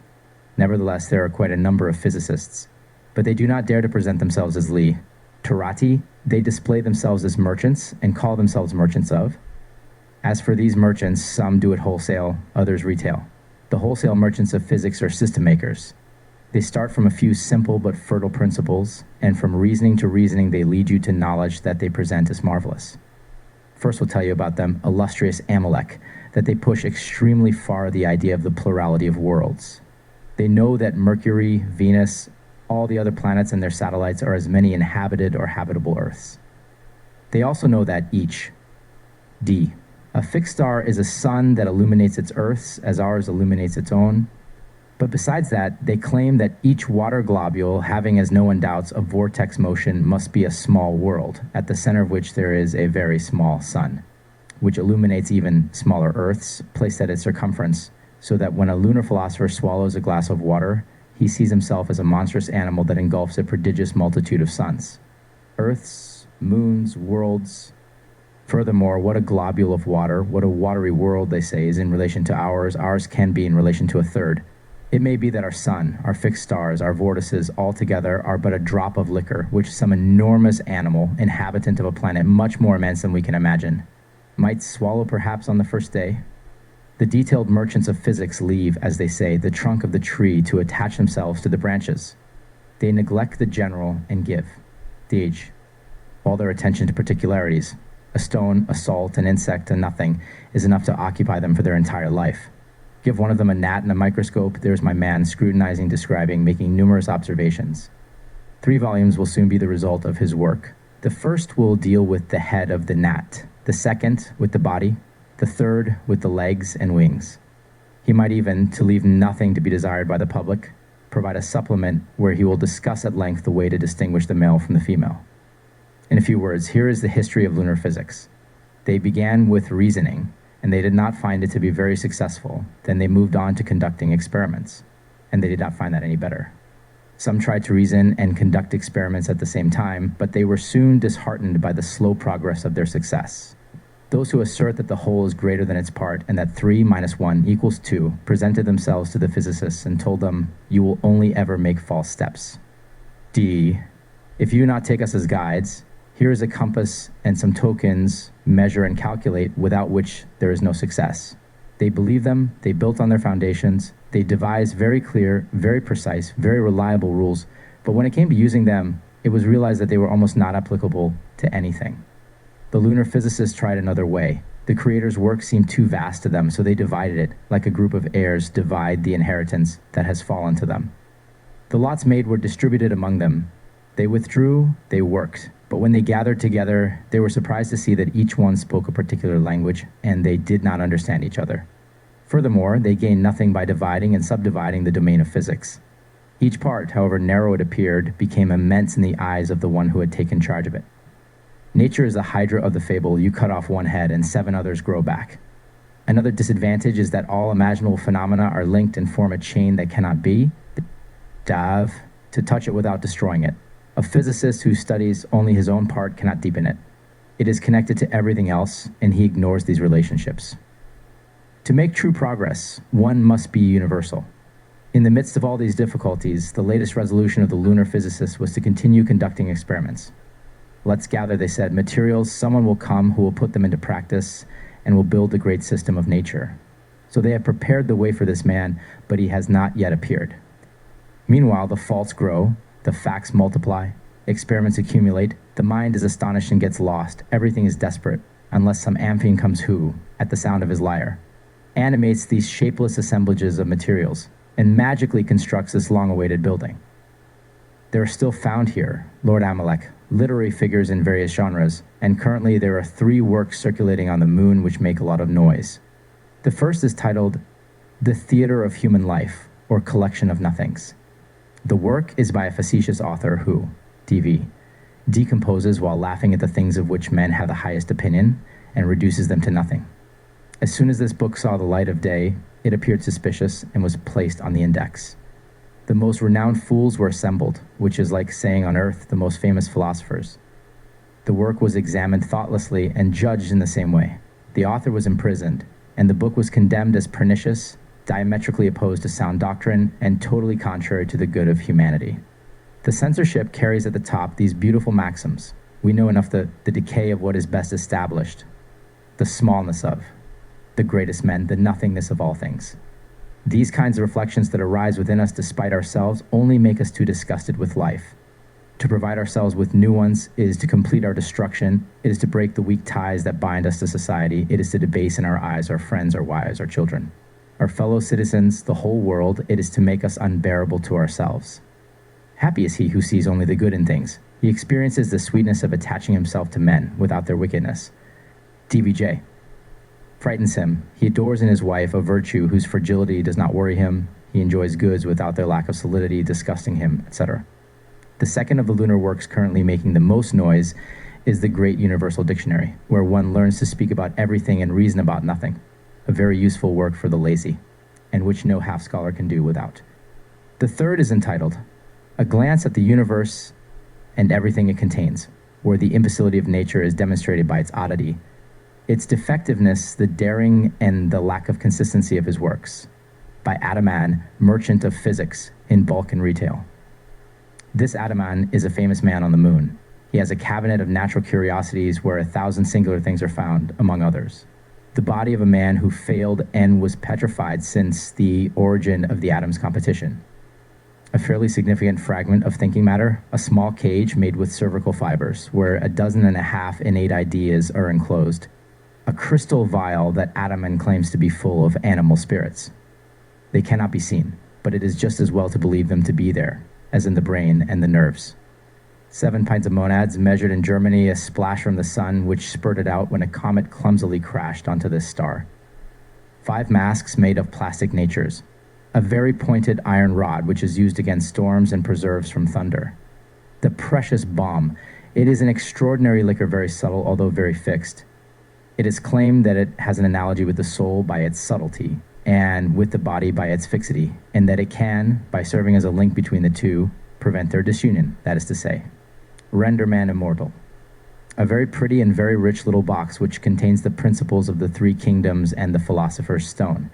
Nevertheless, there are quite a number of physicists, but they do not dare to present themselves as literati. They display themselves as merchants and call themselves merchants of. As for these merchants, some do it wholesale, others retail. The wholesale merchants of physics are system makers. They start from a few simple but fertile principles, and from reasoning to reasoning they lead you to knowledge that they present as marvelous. First we'll tell you about them, illustrious Amilec, that they push extremely far the idea of the plurality of worlds. They know that Mercury, Venus, all the other planets and their satellites are as many inhabited or habitable Earths. They also know that each, D, a fixed star is a sun that illuminates its Earths as ours illuminates its own. But besides that, they claim that each water globule, having, as no one doubts, a vortex motion, must be a small world, at the center of which there is a very small sun, which illuminates even smaller Earths, placed at its circumference, so that when a lunar philosopher swallows a glass of water, he sees himself as a monstrous animal that engulfs a prodigious multitude of suns. Earths, moons, worlds. Furthermore, what a globule of water, what a watery world, they say, is in relation to ours. Ours can be in relation to a third. It may be that our sun, our fixed stars, our vortices all together are but a drop of liquor, which some enormous animal, inhabitant of a planet much more immense than we can imagine, might swallow perhaps on the first day. The detailed merchants of physics leave, as they say, the trunk of the tree to attach themselves to the branches. They neglect the general and give, DH, all their attention to particularities. A stone, a salt, an insect, a nothing is enough to occupy them for their entire life. Give one of them a gnat and a microscope, there's my man scrutinizing, describing, making numerous observations. 3 volumes will soon be the result of his work. The first will deal with the head of the gnat, the second with the body, the third with the legs and wings. He might even, to leave nothing to be desired by the public, provide a supplement where he will discuss at length the way to distinguish the male from the female. In a few words, here is the history of lunar physics. They began with reasoning, and they did not find it to be very successful. Then they moved on to conducting experiments, and they did not find that any better. Some tried to reason and conduct experiments at the same time, but they were soon disheartened by the slow progress of their success. Those who assert that the whole is greater than its part and that 3 minus 1 equals 2 presented themselves to the physicists and told them, you will only ever make false steps. D, if you do not take us as guides, here is a compass and some tokens, measure and calculate, without which there is no success. They believe them, they built on their foundations, they devised very clear, very precise, very reliable rules, but when it came to using them, it was realized that they were almost not applicable to anything. The lunar physicists tried another way. The Creator's work seemed too vast to them, so they divided it, like a group of heirs divide the inheritance that has fallen to them. The lots made were distributed among them. They withdrew, they worked, but when they gathered together, they were surprised to see that each one spoke a particular language, and they did not understand each other. Furthermore, they gained nothing by dividing and subdividing the domain of physics. Each part, however narrow it appeared, became immense in the eyes of the one who had taken charge of it. Nature is the hydra of the fable. You cut off one head and 7 others grow back. Another disadvantage is that all imaginable phenomena are linked and form a chain that cannot be, to touch it without destroying it. A physicist who studies only his own part cannot deepen it. It is connected to everything else, and he ignores these relationships. To make true progress, one must be universal. In the midst of all these difficulties, the latest resolution of the lunar physicists was to continue conducting experiments. Let's gather, they said, materials. Someone will come who will put them into practice and will build the great system of nature. So they have prepared the way for this man, but he has not yet appeared. Meanwhile, the faults grow, the facts multiply, experiments accumulate, the mind is astonished and gets lost, everything is desperate, unless some Amphion comes who, at the sound of his lyre, animates these shapeless assemblages of materials, and magically constructs this long-awaited building. There are still found here, Lord Amilec, literary figures in various genres, and currently there are 3 works circulating on the moon which make a lot of noise. The first is titled The Theater of Human Life, or Collection of Nothings. The work is by a facetious author who, DV, decomposes while laughing at the things of which men have the highest opinion and reduces them to nothing. As soon as this book saw the light of day, it appeared suspicious and was placed on the index. The most renowned fools were assembled, which is like saying on earth the most famous philosophers. The work was examined thoughtlessly and judged in the same way. The author was imprisoned, and the book was condemned as pernicious, diametrically opposed to sound doctrine, and totally contrary to the good of humanity. The censorship carries at the top these beautiful maxims. We know enough the decay of what is best established, the smallness of, the greatest men, the nothingness of all things. These kinds of reflections that arise within us despite ourselves only make us too disgusted with life. To provide ourselves with new ones is to complete our destruction. It is to break the weak ties that bind us to society. It is to debase in our eyes our friends, our wives, our children, our fellow citizens, the whole world. It is to make us unbearable to ourselves. Happy is he who sees only the good in things. He experiences the sweetness of attaching himself to men without their wickedness. DVJ. Frightens him. He adores in his wife a virtue whose fragility does not worry him. He enjoys goods without their lack of solidity disgusting him, etc. The second of the lunar works currently making the most noise is the Great Universal Dictionary, where one learns to speak about everything and reason about nothing. A very useful work for the lazy, and which no half-scholar can do without. The third is entitled A Glance at the Universe and Everything It Contains, where the imbecility of nature is demonstrated by its oddity, its defectiveness, the daring, and the lack of consistency of his works, by Adaman, merchant of physics in bulk and retail. This Adaman is a famous man on the moon. He has a cabinet of natural curiosities where 1,000 singular things are found, among others. The body of a man who failed and was petrified since the origin of the atoms competition. A fairly significant fragment of thinking matter, a small cage made with cervical fibers, where 12.5 innate ideas are enclosed. A crystal vial that Adaman claims to be full of animal spirits. They cannot be seen, but it is just as well to believe them to be there, as in the brain and the nerves. 7 pints of monads measured in Germany, a splash from the sun which spurted out when a comet clumsily crashed onto this star. 5 masks made of plastic natures. A very pointed iron rod which is used against storms and preserves from thunder. The precious balm. It is an extraordinary liquor, very subtle, although very fixed. It is claimed that it has an analogy with the soul by its subtlety, and with the body by its fixity, and that it can, by serving as a link between the two, prevent their disunion, that is to say, render man immortal. A very pretty and very rich little box which contains the principles of the 3 kingdoms and the philosopher's stone.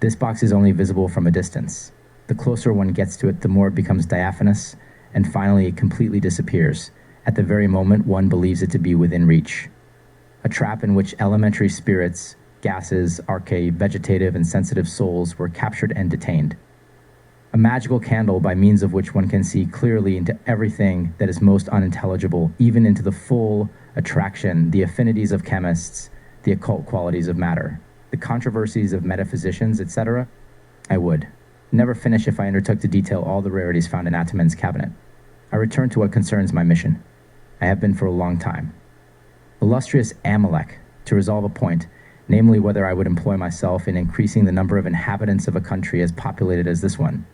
This box is only visible from a distance. The closer one gets to it, the more it becomes diaphanous, and finally it completely disappears, at the very moment one believes it to be within reach. A trap in which elementary spirits, gases, archae, vegetative and sensitive souls were captured and detained. A magical candle by means of which one can see clearly into everything that is most unintelligible, even into the full attraction, the affinities of chemists, the occult qualities of matter, the controversies of metaphysicians, etc. I would never finish if I undertook to detail all the rarities found in Ataman's cabinet. I return to what concerns my mission. I have been for a long time. Illustrious Amilec, to resolve a point, namely whether I would employ myself in increasing the number of inhabitants of a country as populated as this one.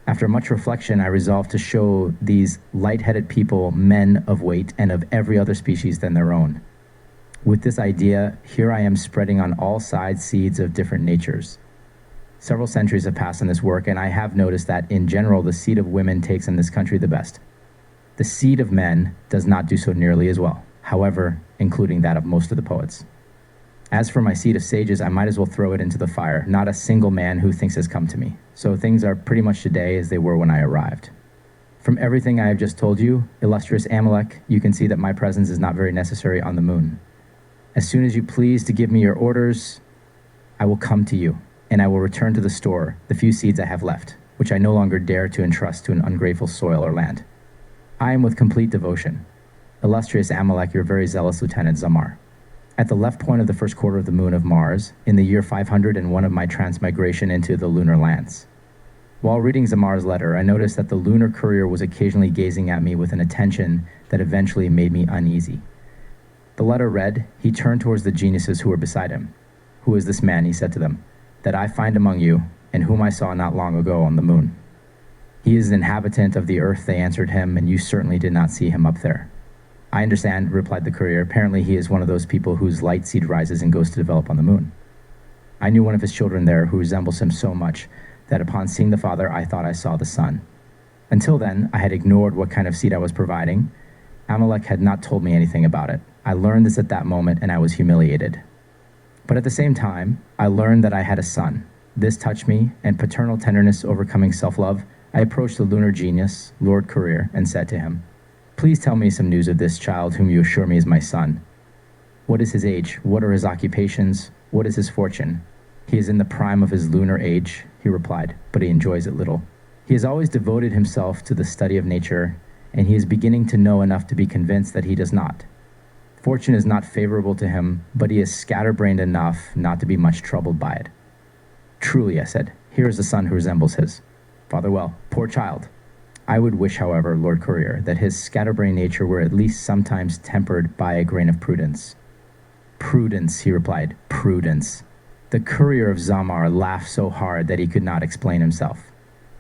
After much reflection, I resolved to show these light-headed people men of weight and of every other species than their own. With this idea, here I am spreading on all sides seeds of different natures. Several centuries have passed in this work, and I have noticed that, in general, the seed of women takes in this country the best. The seed of men does not do so nearly as well, however, including that of most of the poets. As for my seed of sages, I might as well throw it into the fire. Not a single man who thinks has come to me. So things are pretty much today as they were when I arrived. From everything I have just told you, illustrious Amilec, you can see that my presence is not very necessary on the moon. As soon as you please to give me your orders, I will come to you, and I will return to the store the few seeds I have left, which I no longer dare to entrust to an ungrateful soil or land. I am with complete devotion. Illustrious Amilec, your very zealous lieutenant Zamar. At the left point of the first quarter of the moon of Mars, in the year 501 of my transmigration into the lunar lands. While reading Zamar's letter, I noticed that the lunar courier was occasionally gazing at me with an attention that eventually made me uneasy. The letter read, he turned towards the geniuses who were beside him. Who is this man, he said to them, that I find among you, and whom I saw not long ago on the moon? He is an inhabitant of the earth, they answered him, and you certainly did not see him up there. I understand, replied the courier. Apparently he is one of those people whose light seed rises and goes to develop on the moon. I knew one of his children there who resembles him so much that upon seeing the father, I thought I saw the son. Until then, I had ignored what kind of seed I was providing. Amilec had not told me anything about it. I learned this at that moment, and I was humiliated. But at the same time, I learned that I had a son. This touched me, and paternal tenderness overcoming self-love, I approached the lunar genius, Lord Courier, and said to him, please tell me some news of this child whom you assure me is my son. What is his age? What are his occupations? What is his fortune? He is in the prime of his lunar age, he replied, but he enjoys it little. He has always devoted himself to the study of nature, and he is beginning to know enough to be convinced that he does not. Fortune is not favorable to him, but he is scatterbrained enough not to be much troubled by it. Truly, I said, here is a son who resembles his. Father, well, poor child. I would wish, however, Lord Courier, that his scatterbrained nature were at least sometimes tempered by a grain of prudence. Prudence, he replied, prudence. The courier of Zamar laughed so hard that he could not explain himself.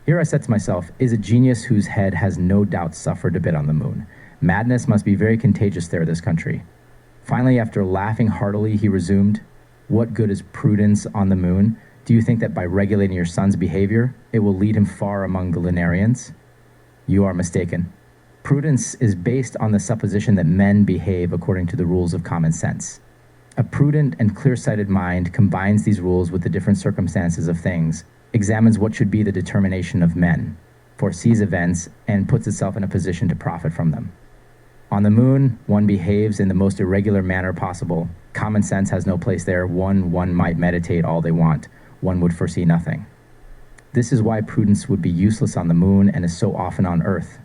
Here I said to myself, is a genius whose head has no doubt suffered a bit on the moon. Madness must be very contagious there in this country. Finally, after laughing heartily, he resumed, what good is prudence on the moon? Do you think that by regulating your son's behavior, it will lead him far among the lunarians? You are mistaken. Prudence is based on the supposition that men behave according to the rules of common sense. A prudent and clear-sighted mind combines these rules with the different circumstances of things, examines what should be the determination of men, foresees events, and puts itself in a position to profit from them. On the moon, one behaves in the most irregular manner possible. Common sense has no place there. One might meditate all they want. One would foresee nothing. This is why prudence would be useless on the moon and is so often on earth.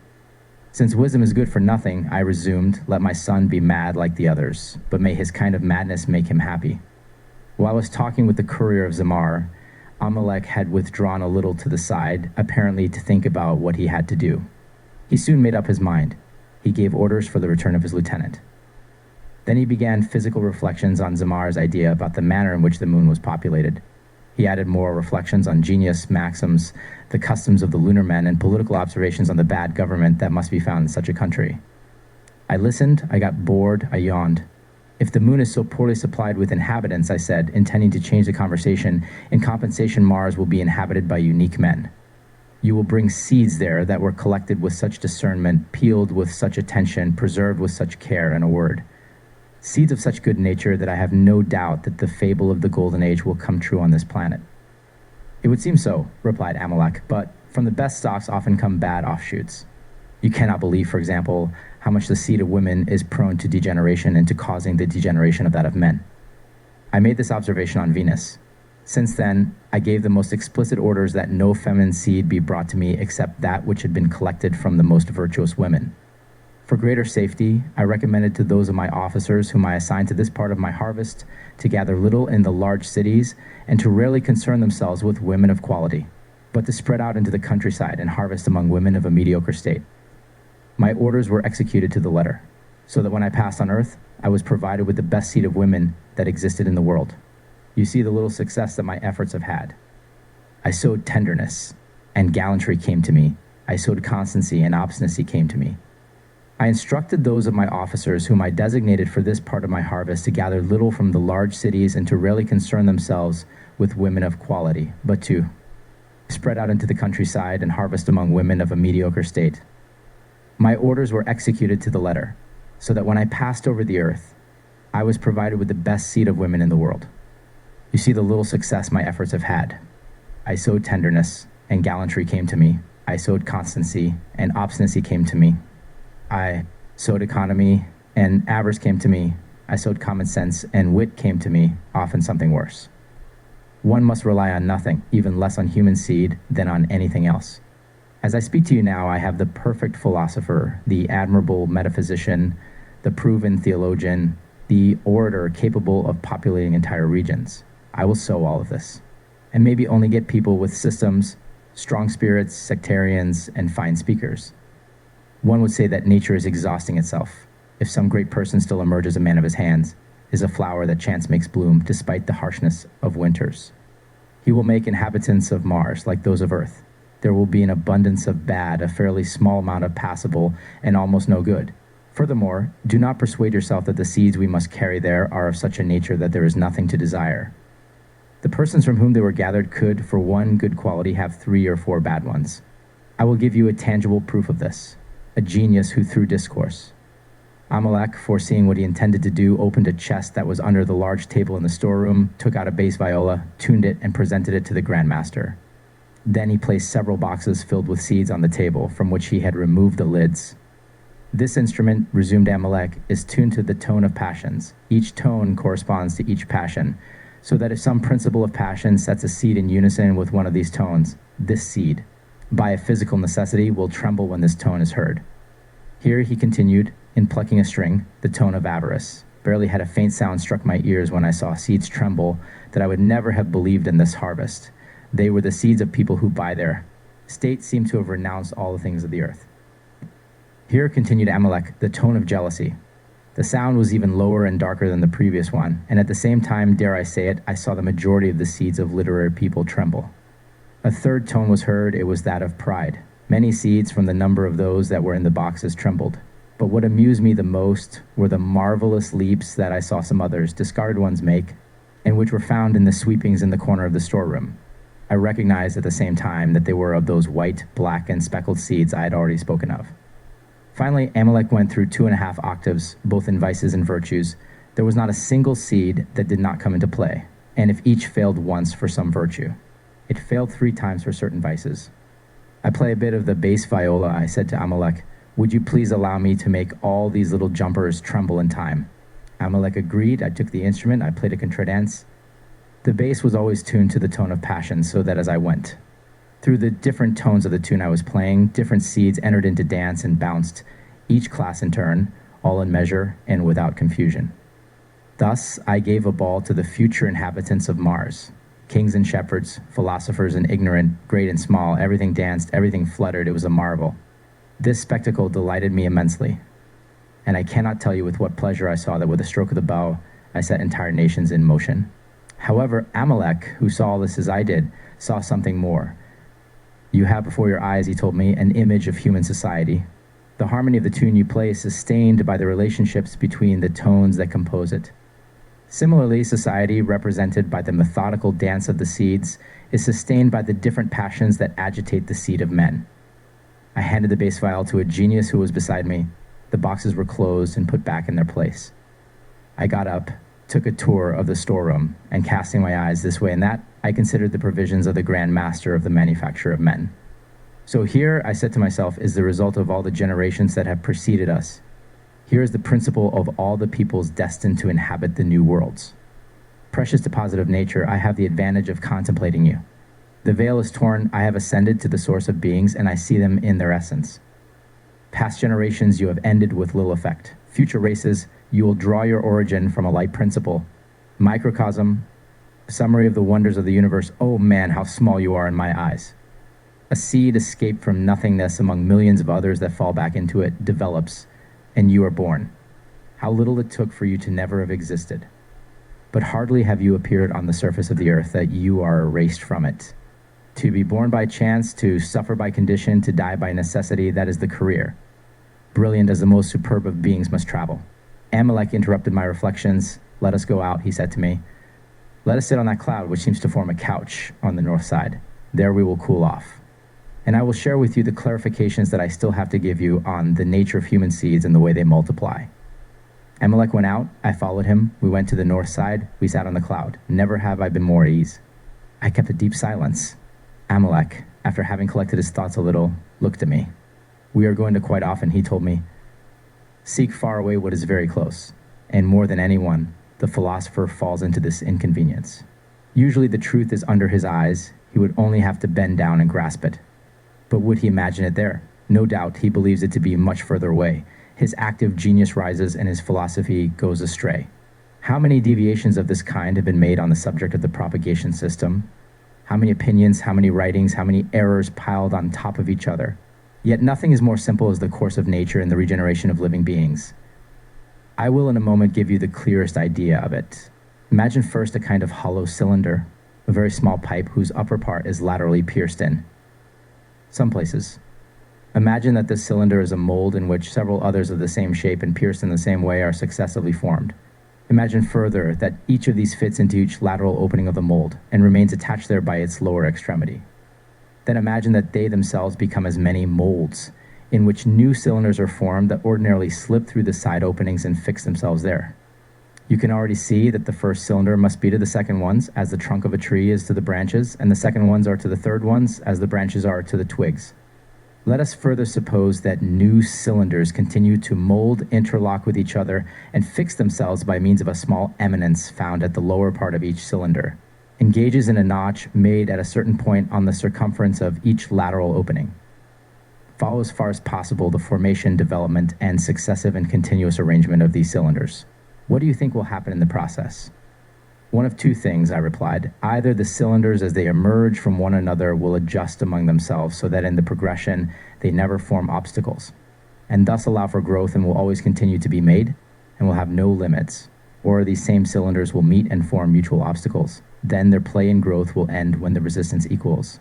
Since wisdom is good for nothing, I resumed, let my son be mad like the others, but may his kind of madness make him happy. While I was talking with the courier of Zamar, Amilec had withdrawn a little to the side, apparently to think about what he had to do. He soon made up his mind. He gave orders for the return of his lieutenant. Then he began physical reflections on Zamar's idea about the manner in which the moon was populated. He added more reflections on genius, maxims, the customs of the lunar men, and political observations on the bad government that must be found in such a country. I listened, I got bored, I yawned. If the moon is so poorly supplied with inhabitants, I said, intending to change the conversation, in compensation Mars will be inhabited by unique men. You will bring seeds there that were collected with such discernment, peeled with such attention, preserved with such care, in a word. Seeds of such good nature that I have no doubt that the fable of the Golden Age will come true on this planet. It would seem so, replied Amilec, but from the best stocks often come bad offshoots. You cannot believe, for example, how much the seed of women is prone to degeneration and to causing the degeneration of that of men. I made this observation on Venus. Since then, I gave the most explicit orders that no feminine seed be brought to me except that which had been collected from the most virtuous women. For greater safety, I recommended to those of my officers whom I assigned to this part of my harvest to gather little in the large cities and to rarely concern themselves with women of quality, but to spread out into the countryside and harvest among women of a mediocre state. My orders were executed to the letter, so that when I passed on earth, I was provided with the best seed of women that existed in the world. You see the little success that my efforts have had. I sowed tenderness. and gallantry came to me. I sowed constancy, and obstinacy came to me. I instructed those of my officers whom I designated for this part of my harvest to gather little from the large cities and to rarely concern themselves with women of quality, but to spread out into the countryside and harvest among women of a mediocre state. My orders were executed to the letter, so that when I passed over the earth, I was provided with the best seed of women in the world. You see the little success my efforts have had. I sowed tenderness, and gallantry came to me. I sowed constancy, and obstinacy came to me. I sowed economy, and avarice came to me. I sowed common sense, and wit came to me, often something worse. One must rely on nothing, even less on human seed than on anything else. As I speak to you now, I have the perfect philosopher, the admirable metaphysician, the proven theologian, the orator capable of populating entire regions. I will sow all of this, and maybe only get people with systems, strong spirits, sectarians, and fine speakers. One would say that nature is exhausting itself. If some great person still emerges a man of his hands, is a flower that chance makes bloom despite the harshness of winters. He will make inhabitants of Mars like those of Earth. There will be an abundance of bad, a fairly small amount of passable, and almost no good. Furthermore, do not persuade yourself that the seeds we must carry there are of such a nature that there is nothing to desire. The persons from whom they were gathered could, for one good quality, have 3 or 4 bad ones. I will give you a tangible proof of this, a genius who threw discourse. Amilec, foreseeing what he intended to do, opened a chest that was under the large table in the storeroom, took out a bass viola, tuned it, and presented it to the Grand Master. Then he placed several boxes filled with seeds on the table, from which he had removed the lids. This instrument, resumed Amilec, is tuned to the tone of passions. Each tone corresponds to each passion, so that if some principle of passion sets a seed in unison with one of these tones, this seed, by a physical necessity, will tremble when this tone is heard. Here, he continued, in plucking a string, the tone of avarice. Barely had a faint sound struck my ears when I saw seeds tremble that I would never have believed in this harvest. They were the seeds of people who buy there. State seemed to have renounced all the things of the earth. Here, continued Amilec, the tone of jealousy. The sound was even lower and darker than the previous one, and at the same time, dare I say it, I saw the majority of the seeds of literary people tremble. A third tone was heard, it was that of pride. Many seeds from the number of those that were in the boxes trembled. But what amused me the most were the marvelous leaps that I saw some others, discarded ones, make, and which were found in the sweepings in the corner of the storeroom. I recognized at the same time that they were of those white, black, and speckled seeds I had already spoken of. Finally, Amilec went through 2.5 octaves, both in vices and virtues. There was not a single seed that did not come into play, and if each failed once for some virtue, it failed 3 times for certain vices. I play a bit of the bass viola, I said to Amilec. Would you please allow me to make all these little jumpers tremble in time? Amilec agreed. I took the instrument, I played a contradance. The bass was always tuned to the tone of passion, so that as I went through the different tones of the tune I was playing, different seeds entered into dance and bounced, each class in turn, all in measure and without confusion. Thus I gave a ball to the future inhabitants of Mars. Kings and shepherds, philosophers and ignorant, great and small, everything danced, everything fluttered, it was a marvel. This spectacle delighted me immensely, and I cannot tell you with what pleasure I saw that with a stroke of the bow, I set entire nations in motion. However, Amilec, who saw all this as I did, saw something more. You have before your eyes, he told me, an image of human society. The harmony of the tune you play is sustained by the relationships between the tones that compose it. Similarly, society, represented by the methodical dance of the seeds, is sustained by the different passions that agitate the seed of men. I handed the bass viol to a genius who was beside me. The boxes were closed and put back in their place. I got up, took a tour of the storeroom, and casting my eyes this way and that, I considered the provisions of the Grand Master of the manufacture of men. So here, I said to myself, is the result of all the generations that have preceded us. Here is the principle of all the peoples destined to inhabit the new worlds. Precious deposit of nature, I have the advantage of contemplating you. The veil is torn, I have ascended to the source of beings, and I see them in their essence. Past generations you have ended with little effect. Future races, you will draw your origin from a light principle. Microcosm, summary of the wonders of the universe. Oh man, how small you are in my eyes. A seed escaped from nothingness among millions of others that fall back into it, develops, and you are born. How little it took for you to never have existed. But hardly have you appeared on the surface of the earth that you are erased from it. To be born by chance, to suffer by condition, to die by necessity, that is the career. Brilliant as the most superb of beings must travel. Amilec interrupted my reflections. Let us go out, he said to me. Let us sit on that cloud which seems to form a couch on the north side. There we will cool off. And I will share with you the clarifications that I still have to give you on the nature of human seeds and the way they multiply. Amilec went out. I followed him. We went to the north side. We sat on the cloud. Never have I been more at ease. I kept a deep silence. Amilec, after having collected his thoughts a little, looked at me. We are going to quite often, he told me. Seek far away what is very close. And more than anyone, the philosopher falls into this inconvenience. Usually the truth is under his eyes. He would only have to bend down and grasp it. But would he imagine it there? No doubt he believes it to be much further away. His active genius rises and his philosophy goes astray. How many deviations of this kind have been made on the subject of the propagation system? How many opinions, how many writings, how many errors piled on top of each other? Yet nothing is more simple as the course of nature and the regeneration of living beings. I will in a moment give you the clearest idea of it. Imagine first a kind of hollow cylinder, a very small pipe whose upper part is laterally pierced in. Some places. Imagine that this cylinder is a mold in which several others of the same shape and pierced in the same way are successively formed. Imagine further that each of these fits into each lateral opening of the mold and remains attached there by its lower extremity. Then imagine that they themselves become as many molds, in which new cylinders are formed that ordinarily slip through the side openings and fix themselves there. You can already see that the first cylinder must be to the second ones, as the trunk of a tree is to the branches, and the second ones are to the third ones, as the branches are to the twigs. Let us further suppose that new cylinders continue to mold, interlock with each other, and fix themselves by means of a small eminence found at the lower part of each cylinder, engages in a notch made at a certain point on the circumference of each lateral opening. Follow as far as possible the formation, development, and successive and continuous arrangement of these cylinders. What do you think will happen in the process? One of two things, I replied. Either the cylinders as they emerge from one another will adjust among themselves so that in the progression they never form obstacles, and thus allow for growth and will always continue to be made and will have no limits, or these same cylinders will meet and form mutual obstacles. Then their play and growth will end when the resistance equals.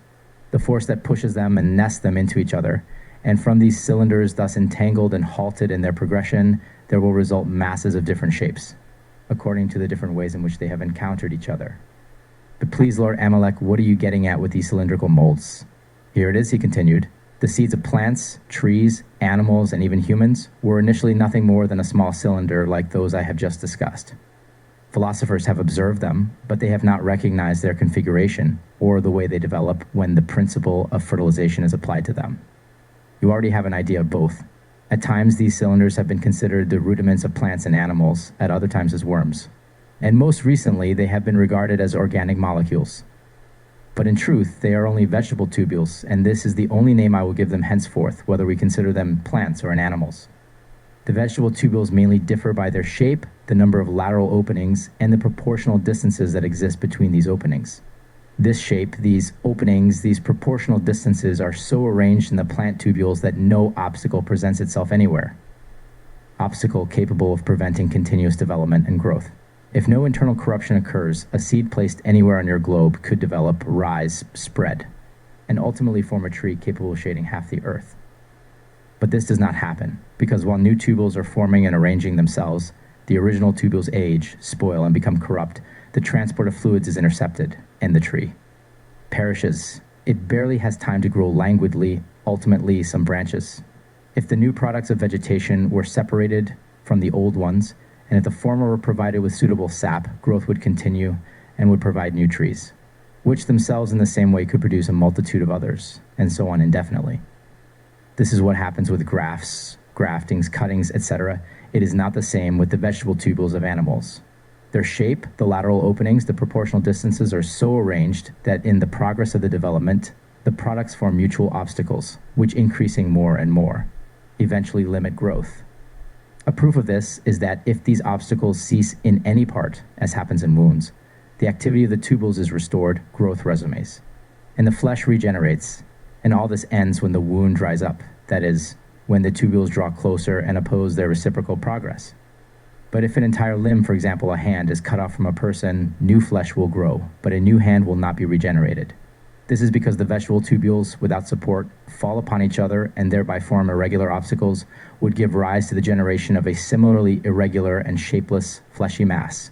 The force that pushes them and nests them into each other, and from these cylinders thus entangled and halted in their progression, there will result masses of different shapes, according to the different ways in which they have encountered each other. But please, Lord Amilec, what are you getting at with these cylindrical molds? Here it is, he continued. The seeds of plants, trees, animals, and even humans were initially nothing more than a small cylinder like those I have just discussed. Philosophers have observed them, but they have not recognized their configuration or the way they develop when the principle of fertilization is applied to them. You already have an idea of both. At times, these cylinders have been considered the rudiments of plants and animals, at other times as worms. And most recently, they have been regarded as organic molecules. But in truth, they are only vegetable tubules, and this is the only name I will give them henceforth, whether we consider them plants or animals. The vegetable tubules mainly differ by their shape, the number of lateral openings, and the proportional distances that exist between these openings. This shape, these openings, these proportional distances are so arranged in the plant tubules that no obstacle presents itself anywhere. Obstacle capable of preventing continuous development and growth. If no internal corruption occurs, a seed placed anywhere on your globe could develop, rise, spread, and ultimately form a tree capable of shading half the earth. But this does not happen, because while new tubules are forming and arranging themselves, the original tubules age, spoil, and become corrupt. The transport of fluids is intercepted, and the tree perishes. It barely has time to grow languidly, ultimately some branches. If the new products of vegetation were separated from the old ones, and if the former were provided with suitable sap, growth would continue and would provide new trees, which themselves in the same way could produce a multitude of others, and so on indefinitely. This is what happens with grafts, graftings, cuttings, etc. It is not the same with the vegetable tubules of animals. Their shape, the lateral openings, the proportional distances are so arranged that in the progress of the development, the products form mutual obstacles, which increasing more and more, eventually limit growth. A proof of this is that if these obstacles cease in any part, as happens in wounds, the activity of the tubules is restored, growth resumes, and the flesh regenerates, and all this ends when the wound dries up, that is, when the tubules draw closer and oppose their reciprocal progress. But if an entire limb, for example a hand, is cut off from a person, new flesh will grow, but a new hand will not be regenerated. This is because the vegetable tubules, without support, fall upon each other and thereby form irregular obstacles, would give rise to the generation of a similarly irregular and shapeless fleshy mass.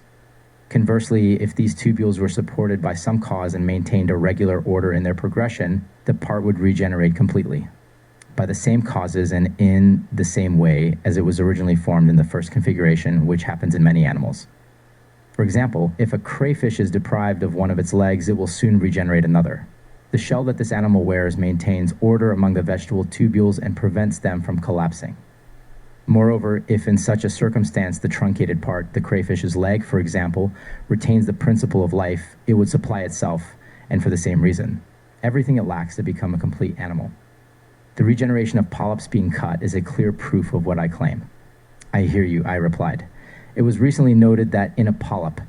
Conversely, if these tubules were supported by some cause and maintained a regular order in their progression, the part would regenerate completely, by the same causes and in the same way as it was originally formed in the first configuration, which happens in many animals. For example, if a crayfish is deprived of one of its legs, it will soon regenerate another. The shell that this animal wears maintains order among the vegetable tubules and prevents them from collapsing. Moreover, if in such a circumstance the truncated part, the crayfish's leg, for example, retains the principle of life, it would supply itself, and for the same reason, everything it lacks to become a complete animal. The regeneration of polyps being cut is a clear proof of what I claim. I hear you, I replied. It was recently noted that in a polyp,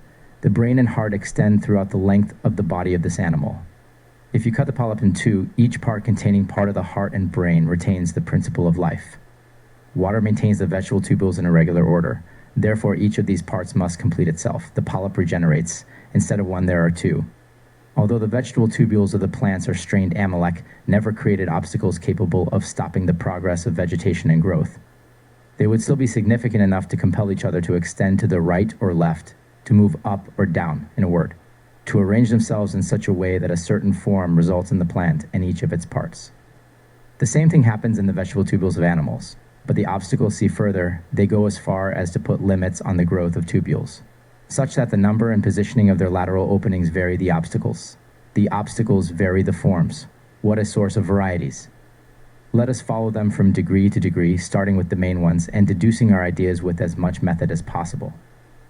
the brain and heart extend throughout the length of the body of this animal. If you cut the polyp in two, each part containing part of the heart and brain retains the principle of life. Water maintains the vegetable tubules in a regular order. Therefore, each of these parts must complete itself. The polyp regenerates. Instead of one, there are two. Although the vegetable tubules of the plants or strained Amilec never created obstacles capable of stopping the progress of vegetation and growth, they would still be significant enough to compel each other to extend to the right or left, to move up or down, in a word, to arrange themselves in such a way that a certain form results in the plant and each of its parts. The same thing happens in the vegetable tubules of animals, but the obstacles see further. They go as far as to put limits on the growth of tubules, such that the number and positioning of their lateral openings vary the obstacles. The obstacles vary the forms. What a source of varieties! Let us follow them from degree to degree, starting with the main ones and deducing our ideas with as much method as possible.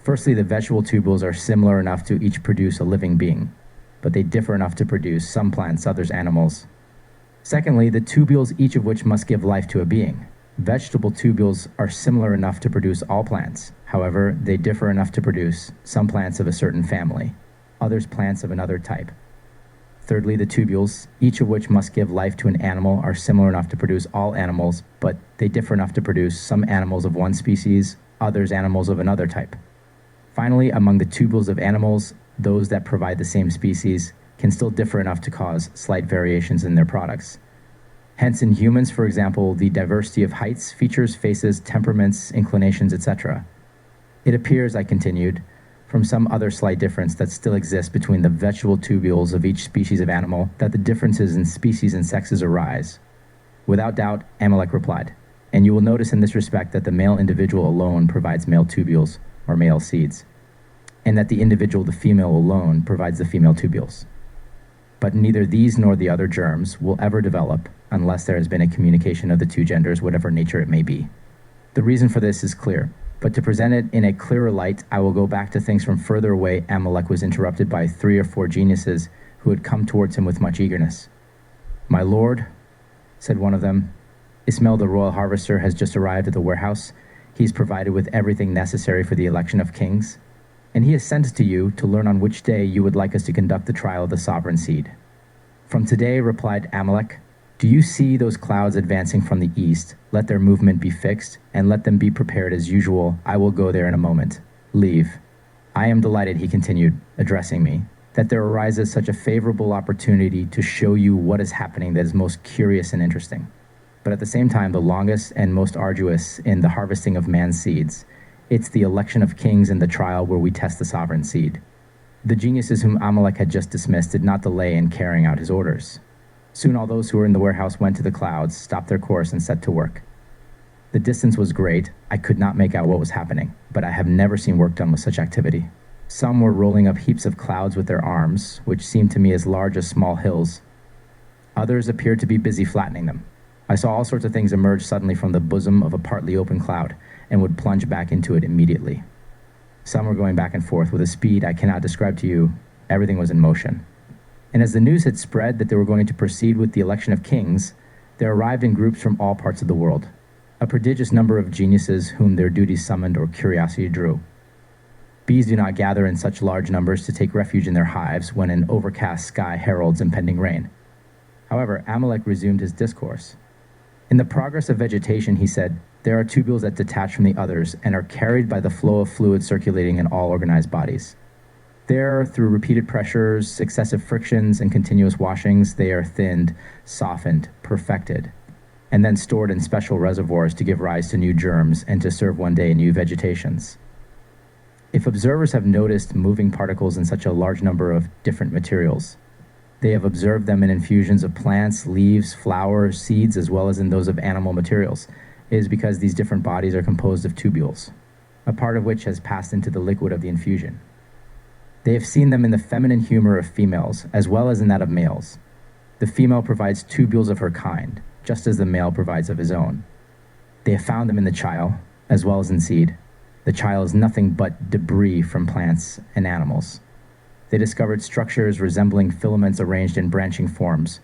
Firstly, the vegetable tubules are similar enough to each produce a living being, but they differ enough to produce some plants, others animals. Secondly, the tubules, each of which must give life to a being. Vegetable tubules are similar enough to produce all plants. However, they differ enough to produce some plants of a certain family, others plants of another type. Thirdly, the tubules, each of which must give life to an animal, are similar enough to produce all animals, but they differ enough to produce some animals of one species, others animals of another type. Finally, among the tubules of animals, those that provide the same species can still differ enough to cause slight variations in their products. Hence, in humans, for example, the diversity of heights, features, faces, temperaments, inclinations, etc. It appears, I continued, from some other slight difference that still exists between the vegetable tubules of each species of animal, that the differences in species and sexes arise. Without doubt, Amilec replied, and you will notice in this respect that the male individual alone provides male tubules, or male seeds, and that the individual, the female alone, provides the female tubules. But neither these nor the other germs will ever develop unless there has been a communication of the two genders, whatever nature it may be. The reason for this is clear, but to present it in a clearer light, I will go back to things from further away. Amilec was interrupted by 3 or 4 geniuses who had come towards him with much eagerness. "My lord," said one of them, "Ismail the royal harvester has just arrived at the warehouse. He's provided with everything necessary for the election of kings, and he has sent us to you to learn on which day you would like us to conduct the trial of the sovereign seed." "From today," replied Amilec. "Do you see those clouds advancing from the east? Let their movement be fixed, and let them be prepared as usual. I will go there in a moment. Leave. I am delighted," he continued, addressing me, "that there arises such a favorable opportunity to show you what is happening that is most curious and interesting, but at the same time the longest and most arduous in the harvesting of man's seeds. It's the election of kings and the trial where we test the sovereign seed." The geniuses whom Amilec had just dismissed did not delay in carrying out his orders. Soon all those who were in the warehouse went to the clouds, stopped their course, and set to work. The distance was great. I could not make out what was happening, but I have never seen work done with such activity. Some were rolling up heaps of clouds with their arms, which seemed to me as large as small hills. Others appeared to be busy flattening them. I saw all sorts of things emerge suddenly from the bosom of a partly open cloud, and would plunge back into it immediately. Some were going back and forth with a speed I cannot describe to you. Everything was in motion. And as the news had spread that they were going to proceed with the election of kings, there arrived in groups from all parts of the world, a prodigious number of geniuses whom their duties summoned or curiosity drew. Bees do not gather in such large numbers to take refuge in their hives when an overcast sky heralds impending rain. However, Amilec resumed his discourse. "In the progress of vegetation," he said, "there are tubules that detach from the others and are carried by the flow of fluid circulating in all organized bodies. There, through repeated pressures, excessive frictions, and continuous washings, they are thinned, softened, perfected, and then stored in special reservoirs to give rise to new germs and to serve one day new vegetations. If observers have noticed moving particles in such a large number of different materials, they have observed them in infusions of plants, leaves, flowers, seeds, as well as in those of animal materials. It is because these different bodies are composed of tubules, a part of which has passed into the liquid of the infusion. They have seen them in the feminine humor of females, as well as in that of males. The female provides tubules of her kind, just as the male provides of his own. They have found them in the chyle, as well as in seed. The chyle is nothing but debris from plants and animals. They discovered structures resembling filaments arranged in branching forms.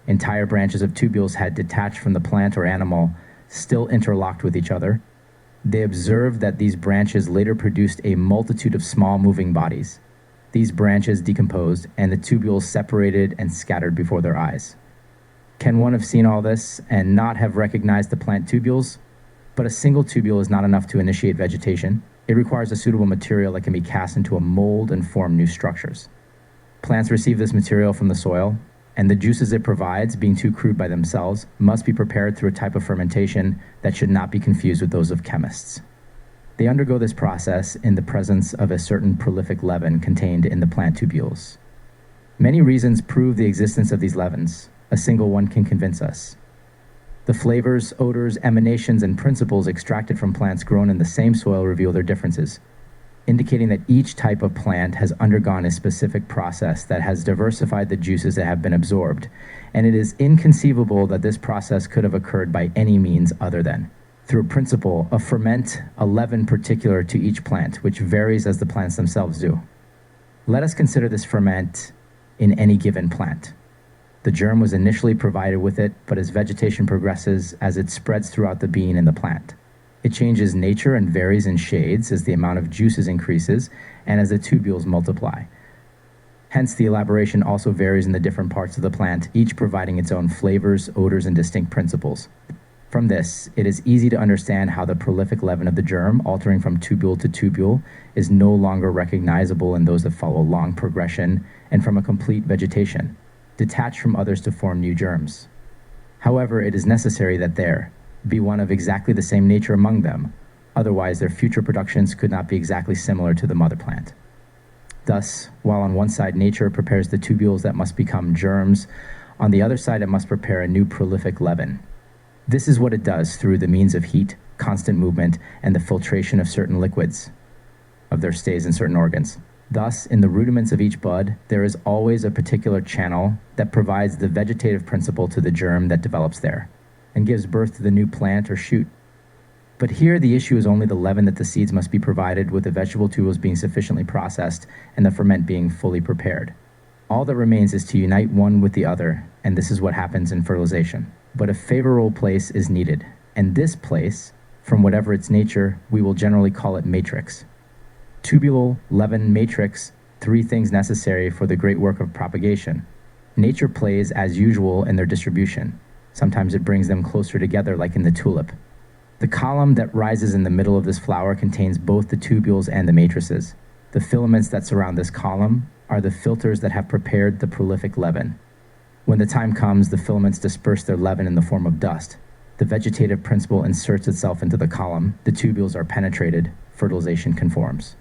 Entire branches of tubules had detached from the plant or animal, still interlocked with each other. They observed that these branches later produced a multitude of small moving bodies. These branches decomposed, and the tubules separated and scattered before their eyes. Can one have seen all this and not have recognized the plant tubules? But a single tubule is not enough to initiate vegetation. It requires a suitable material that can be cast into a mold and form new structures. Plants receive this material from the soil, and the juices it provides, being too crude by themselves, must be prepared through a type of fermentation that should not be confused with those of chemists. They undergo this process in the presence of a certain prolific leaven contained in the plant tubules. Many reasons prove the existence of these leavens. A single one can convince us. The flavors, odors, emanations, and principles extracted from plants grown in the same soil reveal their differences, indicating that each type of plant has undergone a specific process that has diversified the juices that have been absorbed, and it is inconceivable that this process could have occurred by any means other than through a principle, a ferment, a leaven particular to each plant, which varies as the plants themselves do. Let us consider this ferment in any given plant. The germ was initially provided with it, but as vegetation progresses, as it spreads throughout the bean and the plant, it changes nature and varies in shades as the amount of juices increases and as the tubules multiply. Hence, the elaboration also varies in the different parts of the plant, each providing its own flavors, odors, and distinct principles. From this, it is easy to understand how the prolific leaven of the germ, altering from tubule to tubule, is no longer recognizable in those that follow long progression and from a complete vegetation, detached from others to form new germs. However, it is necessary that there be one of exactly the same nature among them, otherwise their future productions could not be exactly similar to the mother plant. Thus, while on one side nature prepares the tubules that must become germs, on the other side it must prepare a new prolific leaven. This is what it does through the means of heat, constant movement, and the filtration of certain liquids, of their stays in certain organs. Thus, in the rudiments of each bud, there is always a particular channel that provides the vegetative principle to the germ that develops there, and gives birth to the new plant or shoot. But here the issue is only the leaven that the seeds must be provided with, the vegetable tubules being sufficiently processed and the ferment being fully prepared. All that remains is to unite one with the other, and this is what happens in fertilization. But a favorable place is needed, and this place, from whatever its nature, we will generally call it matrix. Tubule, leaven, matrix, three things necessary for the great work of propagation. Nature plays as usual in their distribution. Sometimes it brings them closer together, like in the tulip. The column that rises in the middle of this flower contains both the tubules and the matrices. The filaments that surround this column are the filters that have prepared the prolific leaven. When the time comes, the filaments disperse their leaven in the form of dust. The vegetative principle inserts itself into the column. The tubules are penetrated. Fertilization conforms.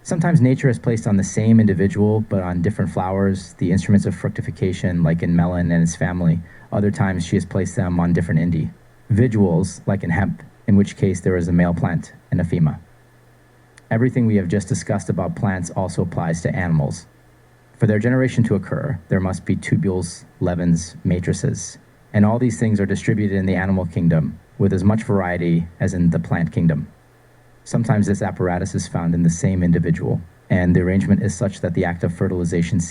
Sometimes nature is placed on the same individual, but on different flowers, the instruments of fructification, like in melon and its family. Other times she has placed them on different individuals, like in hemp, in which case there is a male plant and a female. Everything we have just discussed about plants also applies to animals. For their generation to occur, there must be tubules, leavens, matrices, and all these things are distributed in the animal kingdom with as much variety as in the plant kingdom. Sometimes this apparatus is found in the same individual, and the arrangement is such that the act of fertilization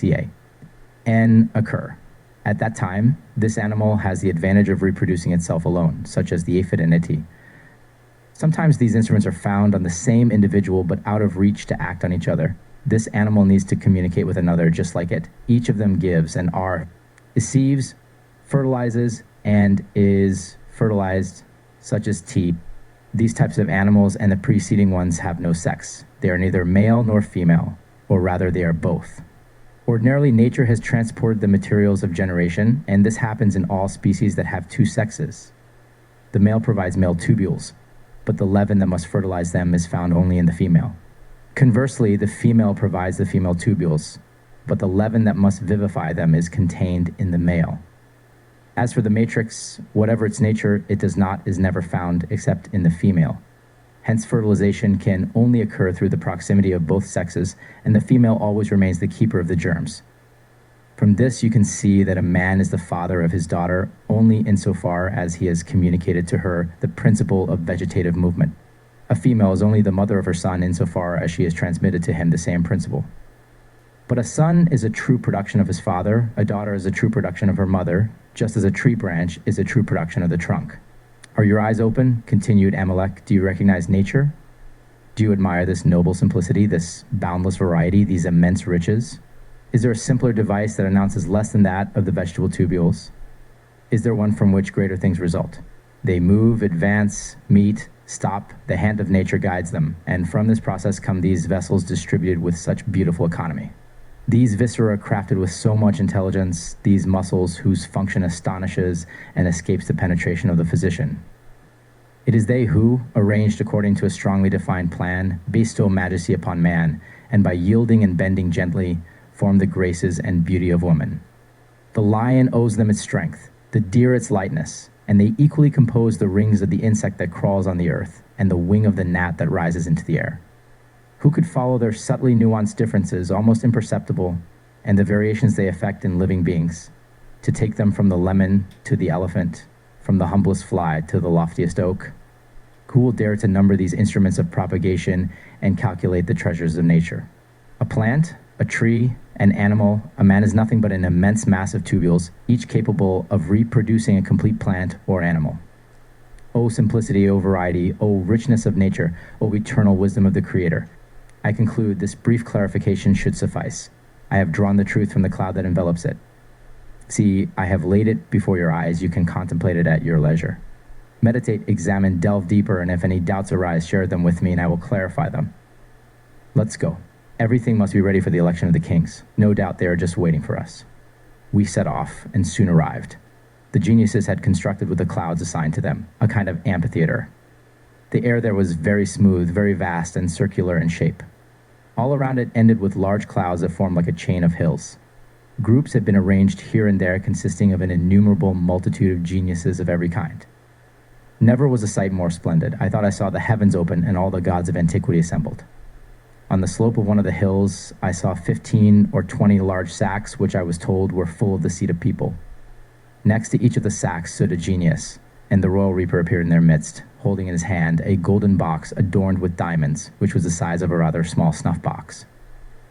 N occur. At that time, this animal has the advantage of reproducing itself alone, such as the aphid and iti. Sometimes these instruments are found on the same individual but out of reach to act on each other. This animal needs to communicate with another just like it. Each of them gives and receives, fertilizes, and is fertilized, such as tea. These types of animals and the preceding ones have no sex. They are neither male nor female. or rather they are both. Ordinarily, nature has transported the materials of generation, and this happens in all species that have two sexes. The male provides male tubules, but the leaven that must fertilize them is found only in the female. Conversely, the female provides the female tubules, but the leaven that must vivify them is contained in the male. As for the matrix, whatever its nature, it is never found except in the female. Hence, fertilization can only occur through the proximity of both sexes, and the female always remains the keeper of the germs. From this, you can see that a man is the father of his daughter only insofar as he has communicated to her the principle of vegetative movement. A female is only the mother of her son insofar as she has transmitted to him the same principle. But a son is a true production of his father, a daughter is a true production of her mother, just as a tree branch is a true production of the trunk. Are your eyes open? Continued Amilec. Do you recognize nature? Do you admire this noble simplicity, this boundless variety, these immense riches? Is there a simpler device that announces less than that of the vegetable tubules? Is there one from which greater things result? They move, advance, meet, stop, the hand of nature guides them, and from this process come these vessels distributed with such beautiful economy. These viscera crafted with so much intelligence, these muscles whose function astonishes and escapes the penetration of the physician. It is they who, arranged according to a strongly defined plan, bestow majesty upon man, and by yielding and bending gently, form the graces and beauty of woman. The lion owes them its strength, the deer its lightness, and they equally compose the rings of the insect that crawls on the earth, and the wing of the gnat that rises into the air. Who could follow their subtly nuanced differences, almost imperceptible, and the variations they effect in living beings, to take them from the lemon to the elephant, from the humblest fly to the loftiest oak? Who will dare to number these instruments of propagation and calculate the treasures of nature? A plant, a tree, an animal, a man is nothing but an immense mass of tubules, each capable of reproducing a complete plant or animal. O simplicity, O variety, O richness of nature, O eternal wisdom of the Creator. I conclude this brief clarification should suffice. I have drawn the truth from the cloud that envelops it. See, I have laid it before your eyes. You can contemplate it at your leisure. Meditate, examine, delve deeper, and if any doubts arise, share them with me and I will clarify them. Let's go. Everything must be ready for the election of the kings. No doubt they are just waiting for us. We set off and soon arrived. The geniuses had constructed with the clouds assigned to them, a kind of amphitheater. The air there was very smooth, very vast, and circular in shape. All around it ended with large clouds that formed like a chain of hills. Groups had been arranged here and there consisting of an innumerable multitude of geniuses of every kind. Never was a sight more splendid. I thought I saw the heavens open and all the gods of antiquity assembled. On the slope of one of the hills, I saw 15 or 20 large sacks, which I was told were full of the seed of people. Next to each of the sacks stood a genius, and the royal reaper appeared in their midst, holding in his hand a golden box adorned with diamonds, which was the size of a rather small snuff box.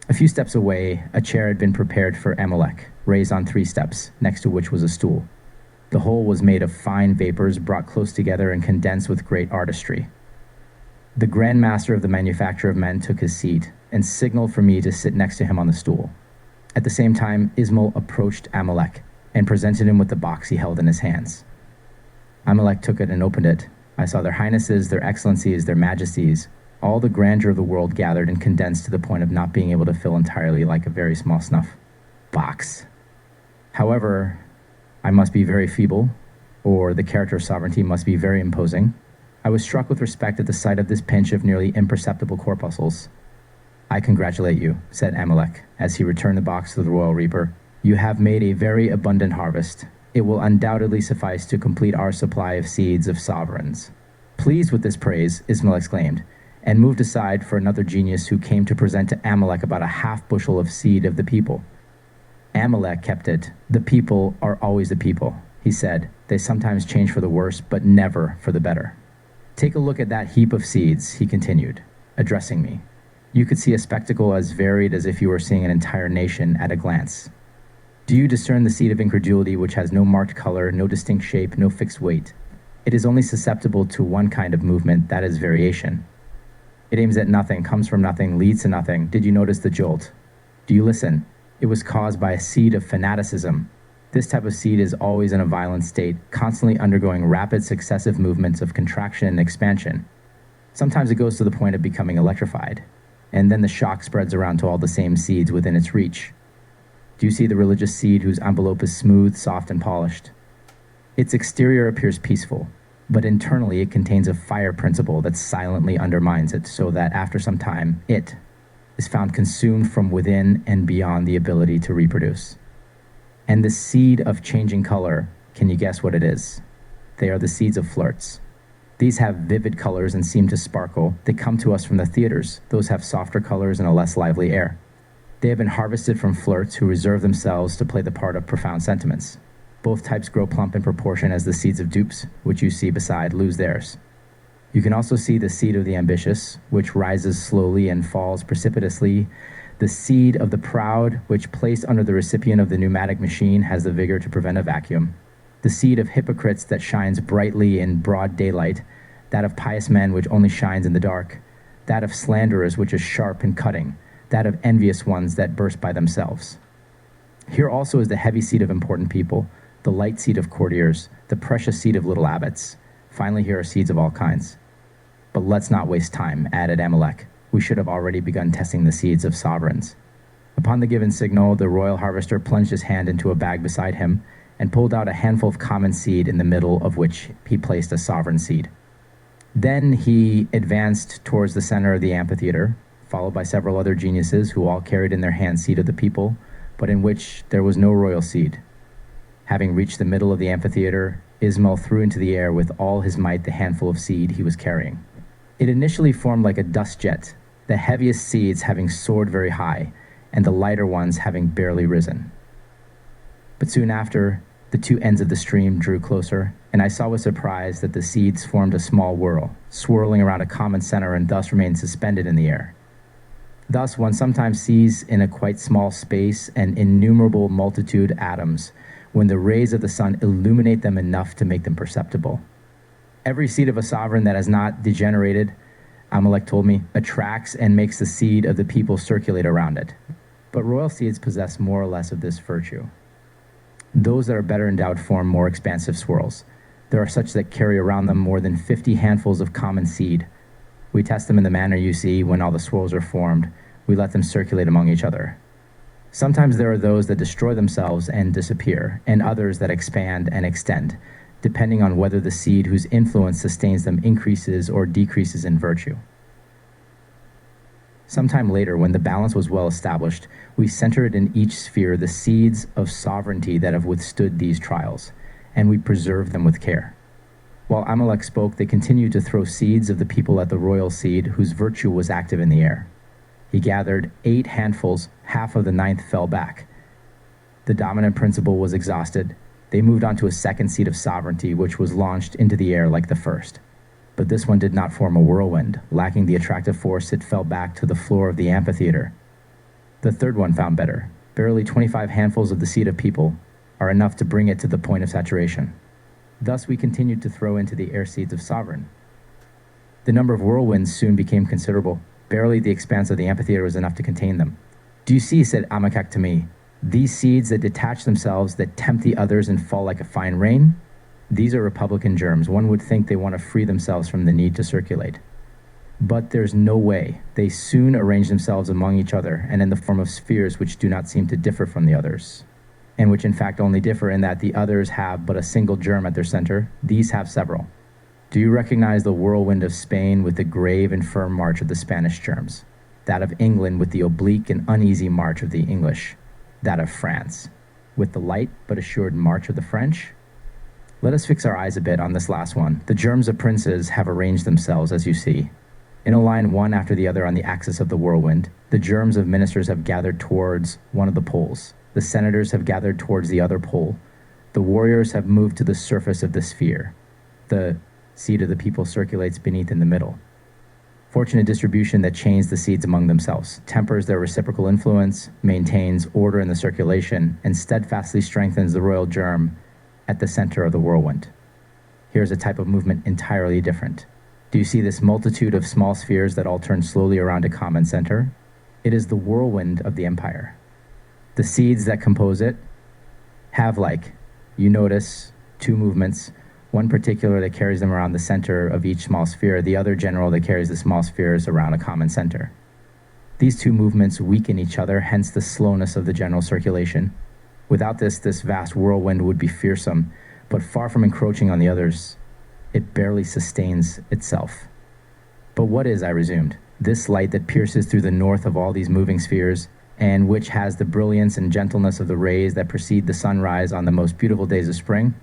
A few steps away, a chair had been prepared for Amilec, raised on 3 steps, next to which was a stool. The whole was made of fine vapors brought close together and condensed with great artistry. The Grand Master of the manufacture of men took his seat and signaled for me to sit next to him on the stool. At the same time, Ismail approached Amilec and presented him with the box he held in his hands. Amilec took it and opened it. I saw their highnesses, their excellencies, their majesties, all the grandeur of the world gathered and condensed to the point of not being able to fill entirely like a very small snuff box. However, I must be very feeble, or the character of sovereignty must be very imposing. I was struck with respect at the sight of this pinch of nearly imperceptible corpuscles. I congratulate you, said Amilec, as he returned the box to the royal reaper. You have made a very abundant harvest. It will undoubtedly suffice to complete our supply of seeds of sovereigns. Pleased with this praise, Ismail exclaimed, and moved aside for another genius who came to present to Amilec about a half bushel of seed of the people. Amilec kept it. The people are always the people, he said. They sometimes change for the worse, but never for the better. Take a look at that heap of seeds, he continued, addressing me. You could see a spectacle as varied as if you were seeing an entire nation at a glance. Do you discern the seed of incredulity which has no marked color, no distinct shape, no fixed weight? It is only susceptible to one kind of movement, that is variation. It aims at nothing, comes from nothing, leads to nothing. Did you notice the jolt? Do you listen? It was caused by a seed of fanaticism. This type of seed is always in a violent state, constantly undergoing rapid successive movements of contraction and expansion. Sometimes it goes to the point of becoming electrified. and then the shock spreads around to all the same seeds within its reach. Do you see the religious seed whose envelope is smooth, soft, and polished? Its exterior appears peaceful, but internally it contains a fire principle that silently undermines it, so that after some time, it is found consumed from within and beyond the ability to reproduce. And the seed of changing color, can you guess what it is? They are the seeds of flirts. These have vivid colors and seem to sparkle. They come to us from the theaters. Those have softer colors and a less lively air. They have been harvested from flirts who reserve themselves to play the part of profound sentiments. Both types grow plump in proportion as the seeds of dupes, which you see beside, lose theirs. You can also see the seed of the ambitious, which rises slowly and falls precipitously. The seed of the proud, which placed under the recipient of the pneumatic machine has the vigor to prevent a vacuum. The seed of hypocrites that shines brightly in broad daylight. That of pious men which only shines in the dark. That of slanderers which is sharp and cutting. That of envious ones that burst by themselves. Here also is the heavy seed of important people, the light seed of courtiers, the precious seed of little abbots. Finally, here are seeds of all kinds. But let's not waste time, added Amilec. We should have already begun testing the seeds of sovereigns. Upon the given signal, the royal harvester plunged his hand into a bag beside him and pulled out a handful of common seed, in the middle of which he placed a sovereign seed. Then he advanced towards the center of the amphitheater, followed by several other geniuses who all carried in their hand seed of the people, but in which there was no royal seed. Having reached the middle of the amphitheater, Ismail threw into the air with all his might the handful of seed he was carrying. It initially formed like a dust jet, the heaviest seeds having soared very high, and the lighter ones having barely risen. But soon after, the two ends of the stream drew closer, and I saw with surprise that the seeds formed a small whirl, swirling around a common center and thus remained suspended in the air. Thus, one sometimes sees in a quite small space an innumerable multitude atoms, when the rays of the sun illuminate them enough to make them perceptible. Every seed of a sovereign that has not degenerated, Amilec told me, attracts and makes the seed of the people circulate around it. But royal seeds possess more or less of this virtue. Those that are better endowed form more expansive swirls. There are such that carry around them more than 50 handfuls of common seed. We test them in the manner you see when all the swirls are formed. We let them circulate among each other. Sometimes there are those that destroy themselves and disappear, and others that expand and extend, depending on whether the seed whose influence sustains them increases or decreases in virtue. Sometime later, when the balance was well established, we centered in each sphere the seeds of sovereignty that have withstood these trials, and we preserved them with care. While Amilec spoke, they continued to throw seeds of the people at the royal seed, whose virtue was active in the air. He gathered 8 handfuls, half of the 9th fell back. The dominant principle was exhausted. They moved on to a second seed of sovereignty, which was launched into the air like the first. But this one did not form a whirlwind. Lacking the attractive force, it fell back to the floor of the amphitheater. The third one found better. Barely 25 handfuls of the seed of people are enough to bring it to the point of saturation. Thus we continued to throw into the air seeds of sovereign. The number of whirlwinds soon became considerable. Barely the expanse of the amphitheater was enough to contain them. Do you see, said Amilec to me, these seeds that detach themselves, that tempt the others and fall like a fine rain? These are republican germs. One would think they want to free themselves from the need to circulate. But there's no way. They soon arrange themselves among each other and in the form of spheres which do not seem to differ from the others, and which in fact only differ in that the others have but a single germ at their center. These have several. Do you recognize the whirlwind of Spain with the grave and firm march of the Spanish germs? That of England with the oblique and uneasy march of the English? That of France with the light but assured march of the French? Let us fix our eyes a bit on this last one. The germs of princes have arranged themselves, as you see, in a line one after the other on the axis of the whirlwind. The germs of ministers have gathered towards one of the poles. The senators have gathered towards the other pole. The warriors have moved to the surface of the sphere. The seed of the people circulates beneath in the middle. Fortunate distribution that chains the seeds among themselves, tempers their reciprocal influence, maintains order in the circulation, and steadfastly strengthens the royal germ at the center of the whirlwind. Here's a type of movement entirely different. Do you see this multitude of small spheres that all turn slowly around a common center? It is the whirlwind of the empire. The seeds that compose it have, like, you notice, 2 movements, one particular that carries them around the center of each small sphere, the other general that carries the small spheres around a common center. These two movements weaken each other, hence the slowness of the general circulation. Without this vast whirlwind would be fearsome, but far from encroaching on the others, it barely sustains itself. But what is, I resumed, this light that pierces through the north of all these moving spheres, and which has the brilliance and gentleness of the rays that precede the sunrise on the most beautiful days of spring?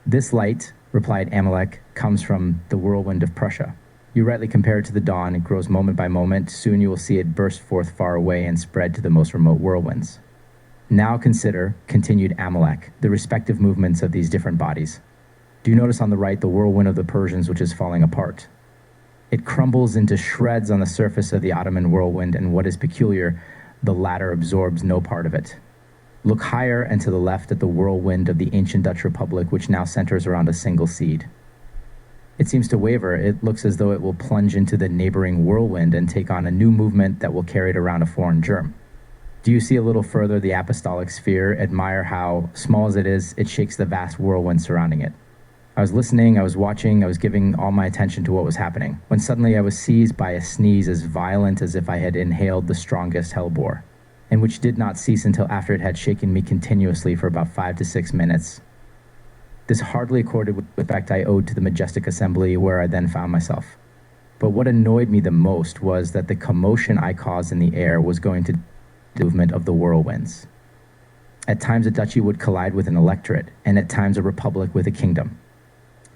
This light, replied Amilec, comes from the whirlwind of Prussia. You rightly compare it to the dawn. It grows moment by moment. Soon you will see it burst forth far away and spread to the most remote whirlwinds. Now consider, continued Amilec, the respective movements of these different bodies. Do you notice on the right the whirlwind of the Persians, which is falling apart? It crumbles into shreds on the surface of the Ottoman whirlwind, and what is peculiar, the latter absorbs no part of it. Look higher and to the left at the whirlwind of the ancient Dutch Republic, which now centers around a single seed. It seems to waver. It looks as though it will plunge into the neighboring whirlwind and take on a new movement that will carry it around a foreign germ. Do you see a little further the apostolic sphere? Admire how, small as it is, it shakes the vast whirlwind surrounding it. I was listening, I was watching, I was giving all my attention to what was happening, when suddenly I was seized by a sneeze as violent as if I had inhaled the strongest hellebore, and which did not cease until after it had shaken me continuously for about 5 to 6 minutes. This hardly accorded with the effect I owed to the majestic assembly where I then found myself. But what annoyed me the most was that the commotion I caused in the air was going to the movement of the whirlwinds. At times a duchy would collide with an electorate, and at times a republic with a kingdom.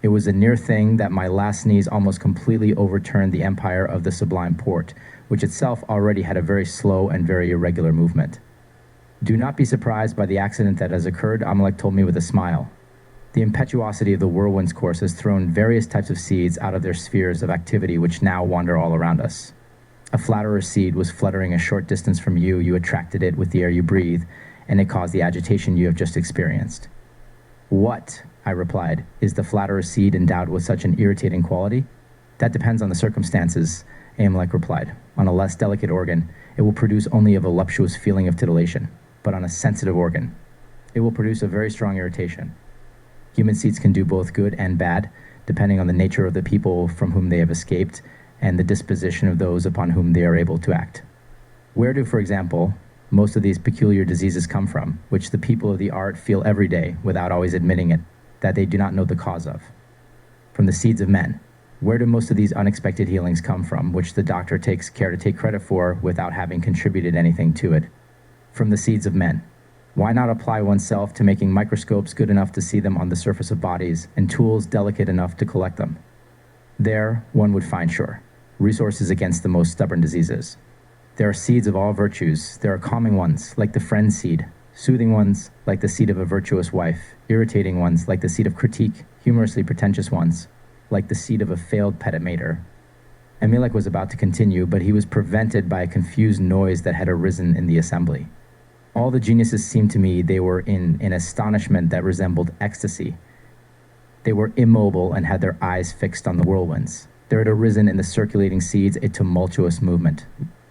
It was a near thing that my last sneeze almost completely overturned the empire of the Sublime Porte, which itself already had a very slow and very irregular movement. Do not be surprised by the accident that has occurred, Amilec told me with a smile. The impetuosity of the whirlwind's course has thrown various types of seeds out of their spheres of activity which now wander all around us. A flatterer seed was fluttering a short distance from you. You attracted it with the air you breathe, and it caused the agitation you have just experienced. What, I replied, is the flatterer seed endowed with such an irritating quality? That depends on the circumstances, Amilec replied. On a less delicate organ, it will produce only a voluptuous feeling of titillation, but on a sensitive organ, it will produce a very strong irritation. Human seeds can do both good and bad, depending on the nature of the people from whom they have escaped and the disposition of those upon whom they are able to act. Where do, for example, most of these peculiar diseases come from, which the people of the art feel every day without always admitting it, that they do not know the cause of? From the seeds of men. Where do most of these unexpected healings come from, which the doctor takes care to take credit for without having contributed anything to it? From the seeds of men. Why not apply oneself to making microscopes good enough to see them on the surface of bodies and tools delicate enough to collect them? There, one would find, sure, resources against the most stubborn diseases. There are seeds of all virtues. There are calming ones, like the friend seed, soothing ones, like the seed of a virtuous wife, irritating ones, like the seed of critique, humorously pretentious ones, like the seed of a failed petit maître. Amilec was about to continue, but he was prevented by a confused noise that had arisen in the assembly. All the geniuses seemed to me they were in an astonishment that resembled ecstasy. They were immobile and had their eyes fixed on the whirlwinds. There had arisen in the circulating seeds a tumultuous movement,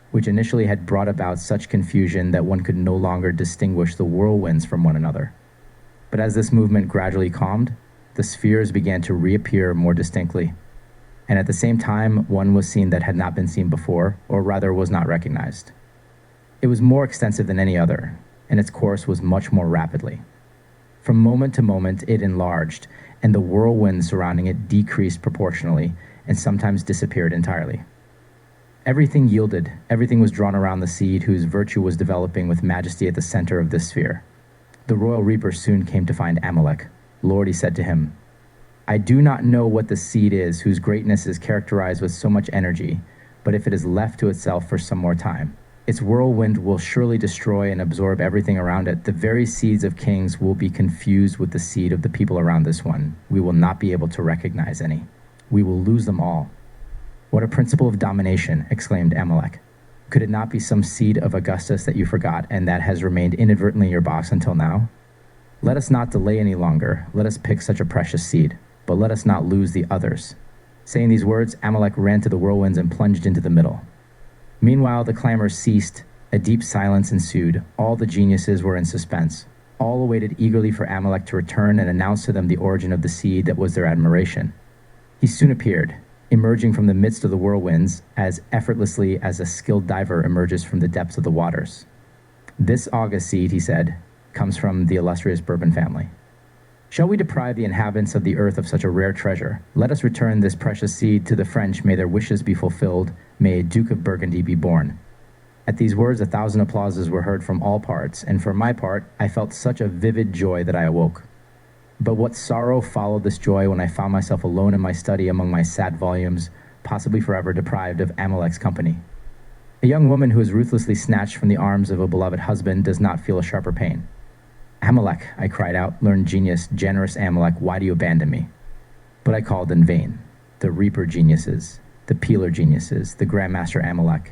which initially had brought about such confusion that one could no longer distinguish the whirlwinds from one another. But as this movement gradually calmed, the spheres began to reappear more distinctly, and at the same time one was seen that had not been seen before, or rather was not recognized. It was more extensive than any other, and its course was much more rapidly. From moment to moment it enlarged, and the whirlwind surrounding it decreased proportionally, and sometimes disappeared entirely. Everything yielded, everything was drawn around the seed whose virtue was developing with majesty at the center of this sphere. The royal reaper soon came to find Amilec. Lord, he said to him, I do not know what the seed is whose greatness is characterized with so much energy, but if it is left to itself for some more time, its whirlwind will surely destroy and absorb everything around it. The very seeds of kings will be confused with the seed of the people around this one. We will not be able to recognize any. We will lose them all. What a principle of domination, exclaimed Amilec. Could it not be some seed of Augustus that you forgot and that has remained inadvertently in your box until now? Let us not delay any longer. Let us pick such a precious seed, but let us not lose the others. Saying these words, Amilec ran to the whirlwinds and plunged into the middle. Meanwhile, the clamor ceased. A deep silence ensued. All the geniuses were in suspense. All awaited eagerly for Amilec to return and announce to them the origin of the seed that was their admiration. He soon appeared. emerging from the midst of the whirlwinds as effortlessly as a skilled diver emerges from the depths of the waters. This august seed, he said, comes from the illustrious Bourbon family. Shall we deprive the inhabitants of the earth of such a rare treasure? Let us return this precious seed to the French. May their wishes be fulfilled. May a Duke of Burgundy be born. At these words, 1,000 applauses were heard from all parts, and for my part, I felt such a vivid joy that I awoke. But what sorrow followed this joy when I found myself alone in my study among my sad volumes, possibly forever deprived of Amilec's company. A young woman who is ruthlessly snatched from the arms of a beloved husband does not feel a sharper pain. Amilec, I cried out, learned genius, generous Amilec, why do you abandon me? But I called in vain. The reaper geniuses, the peeler geniuses, the grandmaster Amilec,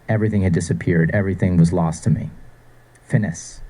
everything had disappeared, everything was lost to me. Finis,